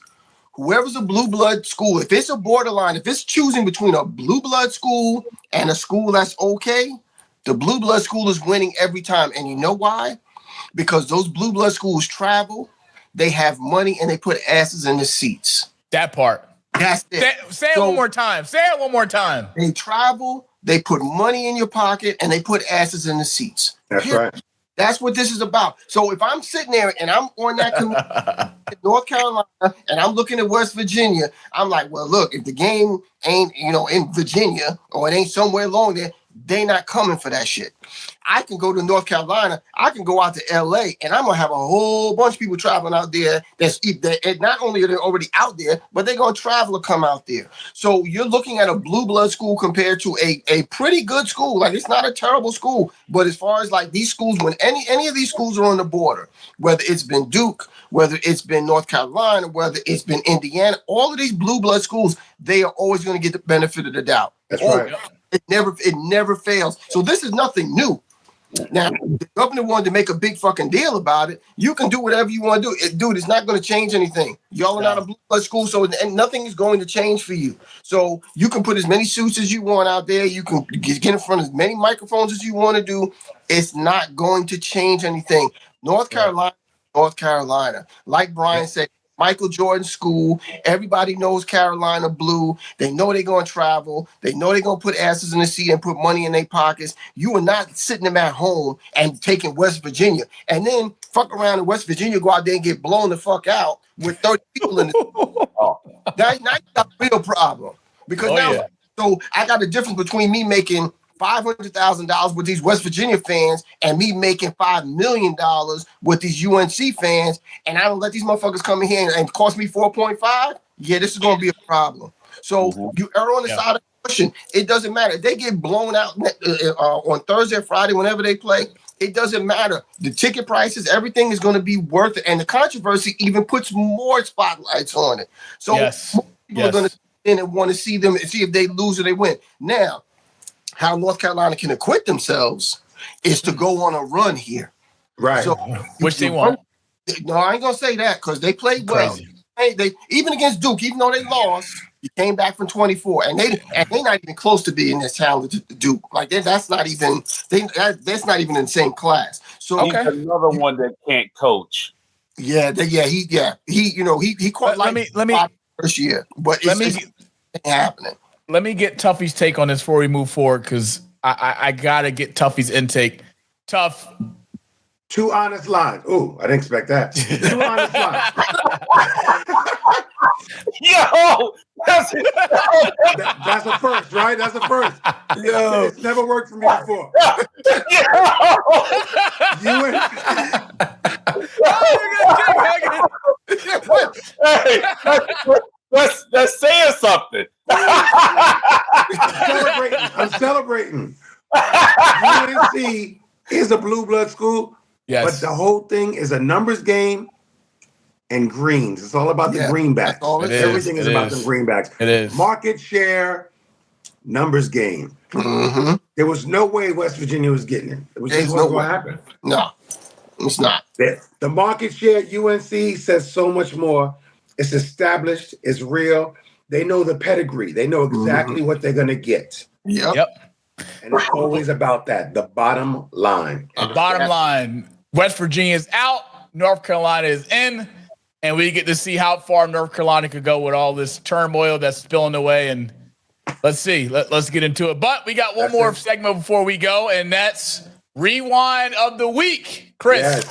Whoever's a blue blood school, if it's a borderline, if it's choosing between a blue blood school and a school that's okay, the blue blood school is winning every time. And you know why? Because those blue blood schools travel, they have money, and they put asses in the seats. That part. That's it. Say it one more time. Say it one more time. They travel, they put money in your pocket, and they put asses in the seats. That's right. That's what this is about. So if I'm sitting there and I'm on that committee in North Carolina and I'm looking at West Virginia, I'm like, well, look, if the game ain't, in Virginia or it ain't somewhere along there, they not coming for that shit. I can go to North Carolina. I can go out to LA, and I'm gonna have a whole bunch of people traveling out there. And not only are they already out there, but they're gonna travel to come out there. So you're looking at a blue blood school compared to a pretty good school. Like, it's not a terrible school, but as far as like these schools, when any of these schools are on the border, whether it's been Duke, whether it's been North Carolina, whether it's been Indiana, all of these blue blood schools, they are always going to get the benefit of the doubt. That's right. It never fails. So this is nothing new. Now, the governor wanted to make a big fucking deal about it. You can do whatever you want to do. Dude, it's not going to change anything. Y'all are not a blue blood school, so and nothing is going to change for you. So you can put as many suits as you want out there. You can get in front of as many microphones as you want to do. It's not going to change anything. North Carolina, like Bryant said, Michael Jordan school. Everybody knows Carolina blue. They know they're going to travel. They know they're going to put asses in the seat and put money in their pockets. You are not sitting them at home and taking West Virginia. And then fuck around in West Virginia, go out there and get blown the fuck out with 30 people in the Now you got a real problem. Because so I got a difference between me making $500,000 with these West Virginia fans and me making $5 million with these UNC fans, and I don't let these motherfuckers come in here and cost me 4.5. Yeah, this is going to be a problem. So you err on the side of caution. It doesn't matter. If they get blown out on Thursday or Friday, whenever they play, it doesn't matter. The ticket prices, everything is going to be worth it, and the controversy even puts more spotlights on it. So people are going to in and want to see them, see if they lose or they win. Now, how North Carolina can acquit themselves is to go on a run here. Right. So, which they want. No, I ain't going to say that because they played well. They even against Duke, even though they lost, you came back from 24. And they're not even close to being as talented to Duke. Like, that's not even that's not even in the same class. So he's another one that can't coach. He caught let me first year, but it's happening. Let me get Tuffy's take on this before we move forward, because I gotta get Tuffy's intake. Tuff. 2 honest lines. Oh, I didn't expect that. 2 honest lines. Yo, that's a first, right? That's a first. Yo, it's never worked for me before. That's saying something. I'm celebrating. UNC is a blue blood school, but the whole thing is a numbers game and greens. It's all about the greenbacks. Everything is about the greenbacks. It is. Market share, numbers game. Mm-hmm. There was no way West Virginia was getting it. It was just not going to happen. No, it's not. The market share at UNC says so much more It's established. It's real. They know the pedigree. They know exactly what they're going to get. Yep. And it's always about that, the bottom line. Bottom line, West Virginia is out. North Carolina is in. And we get to see how far North Carolina could go with all this turmoil that's spilling away. And let's see. Let's get into it. But we got one more segment before we go, and that's Rewind of the Week. Chris. Yes.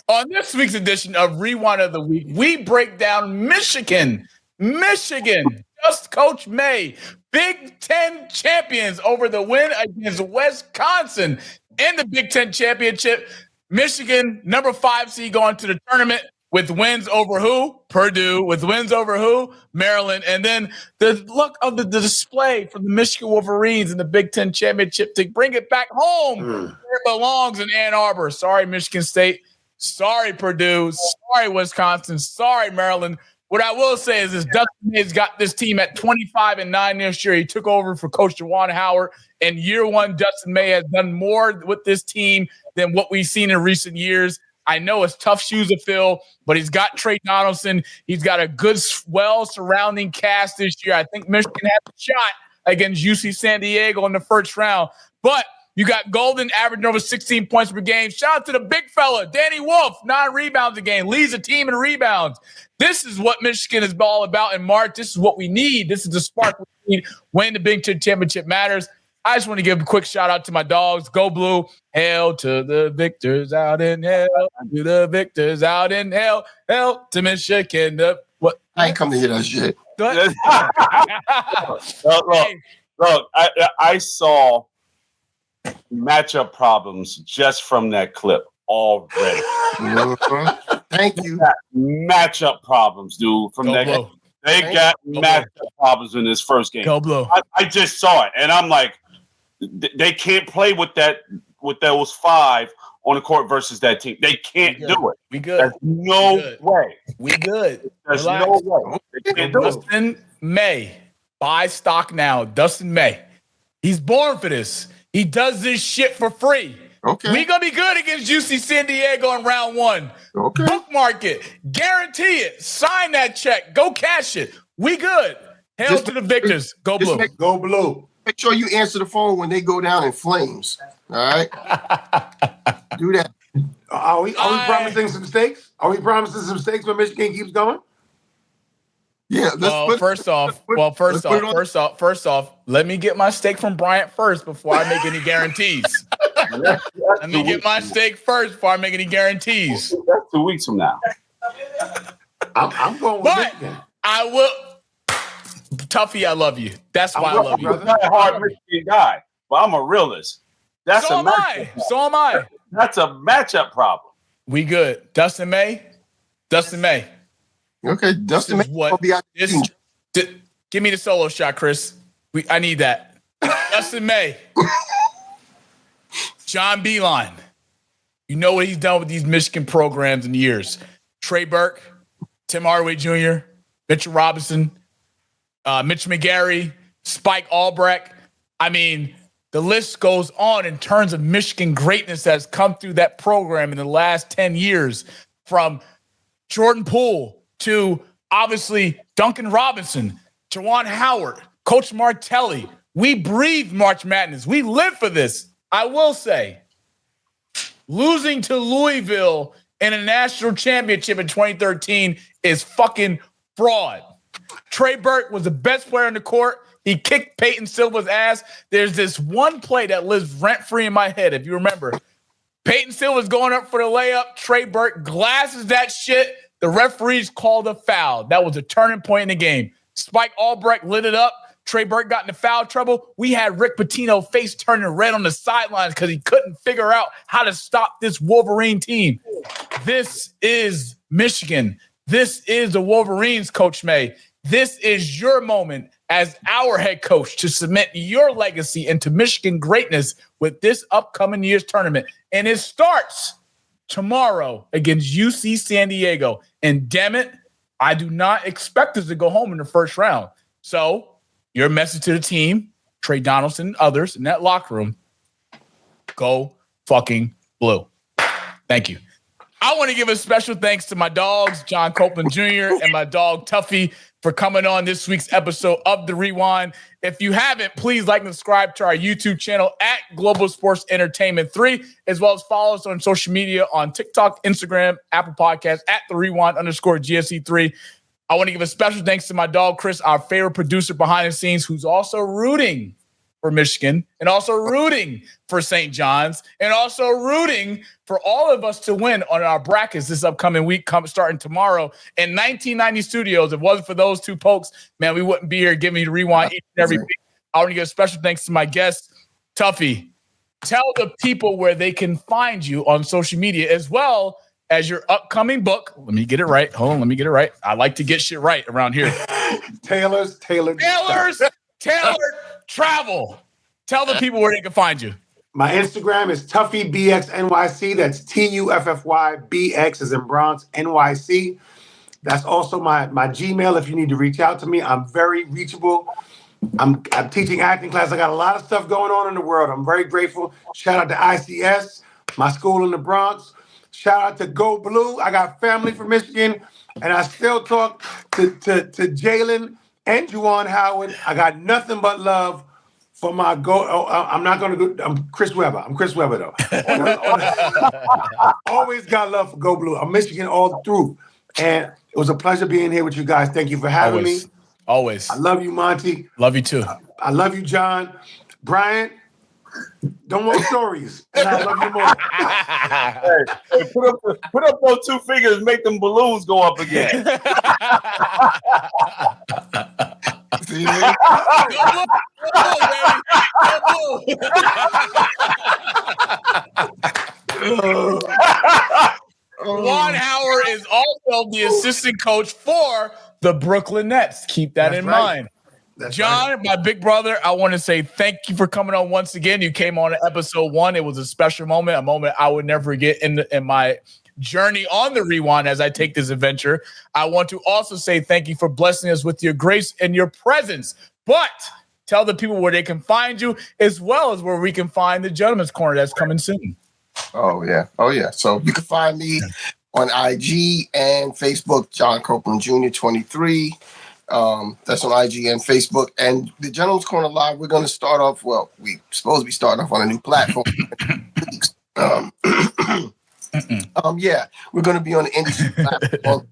On this week's edition of Rewind of the Week, we break down Michigan. Just Coach May. Big Ten champions over the win against Wisconsin in the Big Ten championship. Michigan, number 5 seed, going to the tournament with wins over who? Purdue. With wins over who? Maryland. And then the look of the display from the Michigan Wolverines in the Big Ten championship to bring it back home where it belongs in Ann Arbor. Sorry, Michigan State. Sorry, Purdue. Sorry, Wisconsin. Sorry, Maryland. What I will say is Dustin May's got this team at 25-9 this year. He took over for Coach Juwan Howard. In year one, Dustin May has done more with this team than what we've seen in recent years. I know it's tough shoes to fill, but he's got Trey Donaldson. He's got a good, well-surrounding cast this year. I think Michigan has a shot against UC San Diego in the first round. But you got Golden averaging over 16 points per game. Shout out to the big fella, Danny Wolf, 9 rebounds a game, leads the team in rebounds. This is what Michigan is all about in March. This is what we need. This is the spark we need when the Big Ten championship matters. I just want to give a quick shout out to my dogs. Go Blue. Hail to the victors out in hell. To the victors out in hell. Hail to Michigan. What? I ain't come to hear that shit. Look, I saw matchup problems just from that clip already. Thank you. Matchup problems, dude. From that game. They got matchup problems in this first game. Go Blue. I just saw it, and I'm like, they can't play with those 5 on the court versus that team. They can't do it. We good. There's no way. We good. There's no way. They can't do it. Dustin May. Buy stock now. Dustin May. He's born for this. He does this shit for free. Okay. We're going to be good against UC San Diego in round 1. Okay. Bookmark it. Guarantee it. Sign that check. Go cash it. We good. Hail to the victors. Go Blue. Go Blue. Make sure you answer the phone when they go down in flames. All right? Do that. Are we promising some stakes? Are we promising some stakes when Michigan keeps going? Yeah. First off, let me get my steak from Bryant first before I make any guarantees. Let me get my steak first before I make any guarantees. That's 2 weeks from now. I'm going with Michigan. I will. Tuffy, I love you. That's why I love you. I'm not a hard Michigan guy, but I'm a realist. So am I. That's a matchup problem. We good. Dustin May. Okay, Dustin May will be out. Give me the solo shot, Chris. I need that. Dustin May. John Beilein. You know what he's done with these Michigan programs in years. Trey Burke, Tim Hardaway Jr., Mitchell Robinson, Mitch McGarry, Spike Albrecht. I mean, the list goes on in terms of Michigan greatness that has come through that program in the last 10 years, from Jordan Poole to obviously Duncan Robinson, Juwan Howard, Coach Martelli. We breathe March Madness. We live for this. I will say, losing to Louisville in a national championship in 2013 is fucking fraud. Trey Burke was the best player on the court. He kicked Peyton Silva's ass. There's this one play that lives rent-free in my head, if you remember. Peyton Silva's going up for the layup. Trey Burke glasses that shit. The referees called a foul. That was a turning point in the game. Spike Albrecht lit it up. Trey Burke got into foul trouble. We had Rick Pitino face turning red on the sidelines because he couldn't figure out how to stop this Wolverine team. This is Michigan. This is the Wolverines, Coach May. This is your moment as our head coach to cement your legacy into Michigan greatness with this upcoming year's tournament. And it starts tomorrow against UC San Diego. And damn it, I do not expect us to go home in the first round. So your message to the team, Trey Donaldson, others in that locker room, go fucking Blue. Thank you. I want to give a special thanks to my dogs, John Copeland Jr. and my dog, Tuffy, for coming on this week's episode of The Rewind. If you haven't, please like and subscribe to our YouTube channel at Global Sports Entertainment 3, as well as follow us on social media on TikTok, Instagram, Apple Podcasts, at The Rewind_GSE3. I want to give a special thanks to my dog, Chris, our favorite producer behind the scenes, who's also rooting for Michigan and also rooting for St. John's and also rooting for all of us to win on our brackets this upcoming week, starting tomorrow in 1990 Studios. If it wasn't for those two folks, man, we wouldn't be here giving you the rewind each and every week. I want to give a special thanks to my guest, Tuffy. Tell the people where they can find you on social media, as well as your upcoming book. Let me get it right. Hold on, let me get it right. I like to get shit right around here. Taylor's Travel. Tell the people where they can find you. My Instagram is TuffyBXNYC. That's TUFFYBX as in Bronx, NYC. That's also my Gmail if you need to reach out to me. I'm very reachable. I'm teaching acting class. I got a lot of stuff going on in the world. I'm very grateful. Shout out to ICS, my school in the Bronx. Shout out to Go Blue. I got family from Michigan, and I still talk to Jalen and Juwan Howard. I got nothing but love for my I'm Chris Webber. I'm Chris Webber, though. Always got love for Go Blue. I'm Michigan all through. And it was a pleasure being here with you guys. Thank you for having me. Always. I love you, Monty. Love you, too. I love you, John. Bryant, don't want stories. And I love you more. Hey, put up those two fingers and make them balloons go up again. See, Juwan Howard is also the assistant coach for the Brooklyn Nets. Keep that in mind. That's John, right. my big brother, I want to say thank you for coming on once again. You came on episode 1. It was a special moment, a moment I would never forget in my journey on the Rewind as I take this adventure. I want to also say thank you for blessing us with your grace and your presence. But tell the people where they can find you, as well as where we can find the Gentleman's Corner that's coming soon. Oh, yeah. So you can find me on IG and Facebook, John Copeland Jr. 23. That's on IG and Facebook. And the Gentleman's Corner Live, we're going to start off, we supposed to be starting off on a new platform. We're going to be on the indie platform.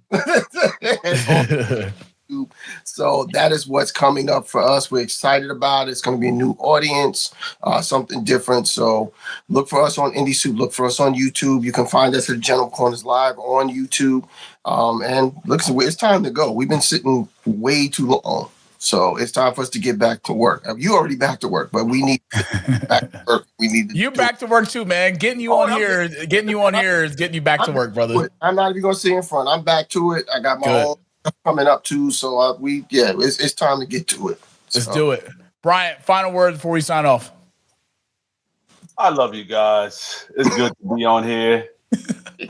So that is what's coming up for us. We're excited about it. It's going to be a new audience, something different. So look for us on Indie Soup. Look for us on YouTube. You can find us at Gentleman Corners Live on YouTube. And look, it's time to go. We've been sitting way too long. So it's time for us to get back to work. You already back to work, but we need to get back to work. We need to you back to work too, man. Getting you on here is getting you back to work, brother. I'm not even going to sit in front. I'm back to it. I got my own stuff coming up too. So it's time to get to it. Let's do it. Bryant, final words before we sign off. I love you guys. It's good to be on here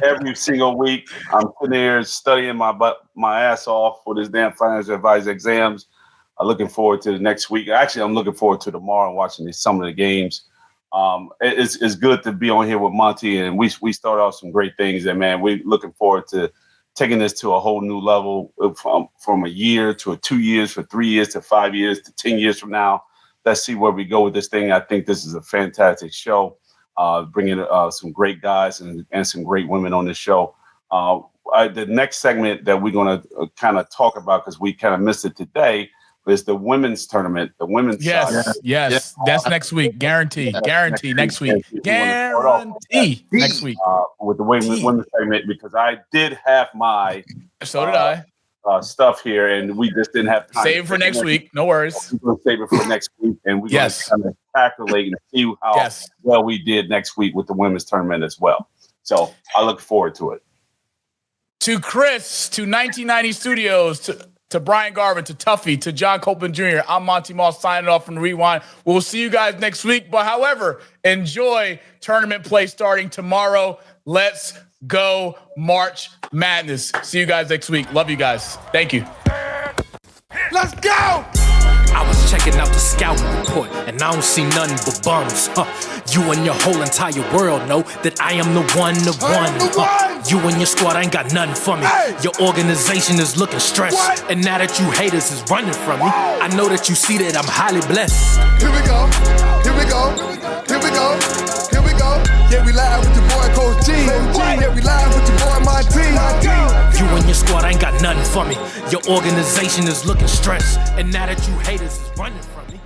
every single week. I'm sitting here studying my ass off for this damn financial advisor exams. I'm looking forward to the next week. Actually, I'm looking forward to tomorrow and watching some of the games. It's good to be on here with Monty, and we started off some great things. And man, we're looking forward to taking this to a whole new level from a year to 2 years, for 3 years to 5 years to 10 years from now. Let's see where we go with this thing. I think this is a fantastic show, bringing some great guys and some great women on this show. The next segment that we're going to kind of talk about, because we kind of missed it today, is the women's tournament. The women's side. Yes. That's next week. Guarantee next week. Guarantee next week. With the women's segment, because I did have my stuff here, and we just didn't have time. Save it for next week. No worries. We're going to save it for next week, and we're going to kind of calculate and see how well we did next week with the women's tournament as well. So I look forward to it. To Chris, to 1990 Studios, to Brian Garvin, to Tuffy, to John Copeland Jr., I'm Monty Moss signing off from the Rewind. We'll see you guys next week. But however, enjoy tournament play starting tomorrow. Let's go March Madness. See you guys next week. Love you guys. Thank you. Let's go! I was checking out the scouting report, and I don't see nothing but bums. You and your whole entire world know that I am the one. You and your squad ain't got nothing for me. Your organization is looking stressed, and now that you haters is running from me, I know that you see that I'm highly blessed. Here we go, here we go, here we go, here we go. Yeah, we live with your boy Coach G. Yeah, we live with your boy Monty. You and your squad ain't got nothing for me. Your organization is looking stressed, and now that you haters is running from me.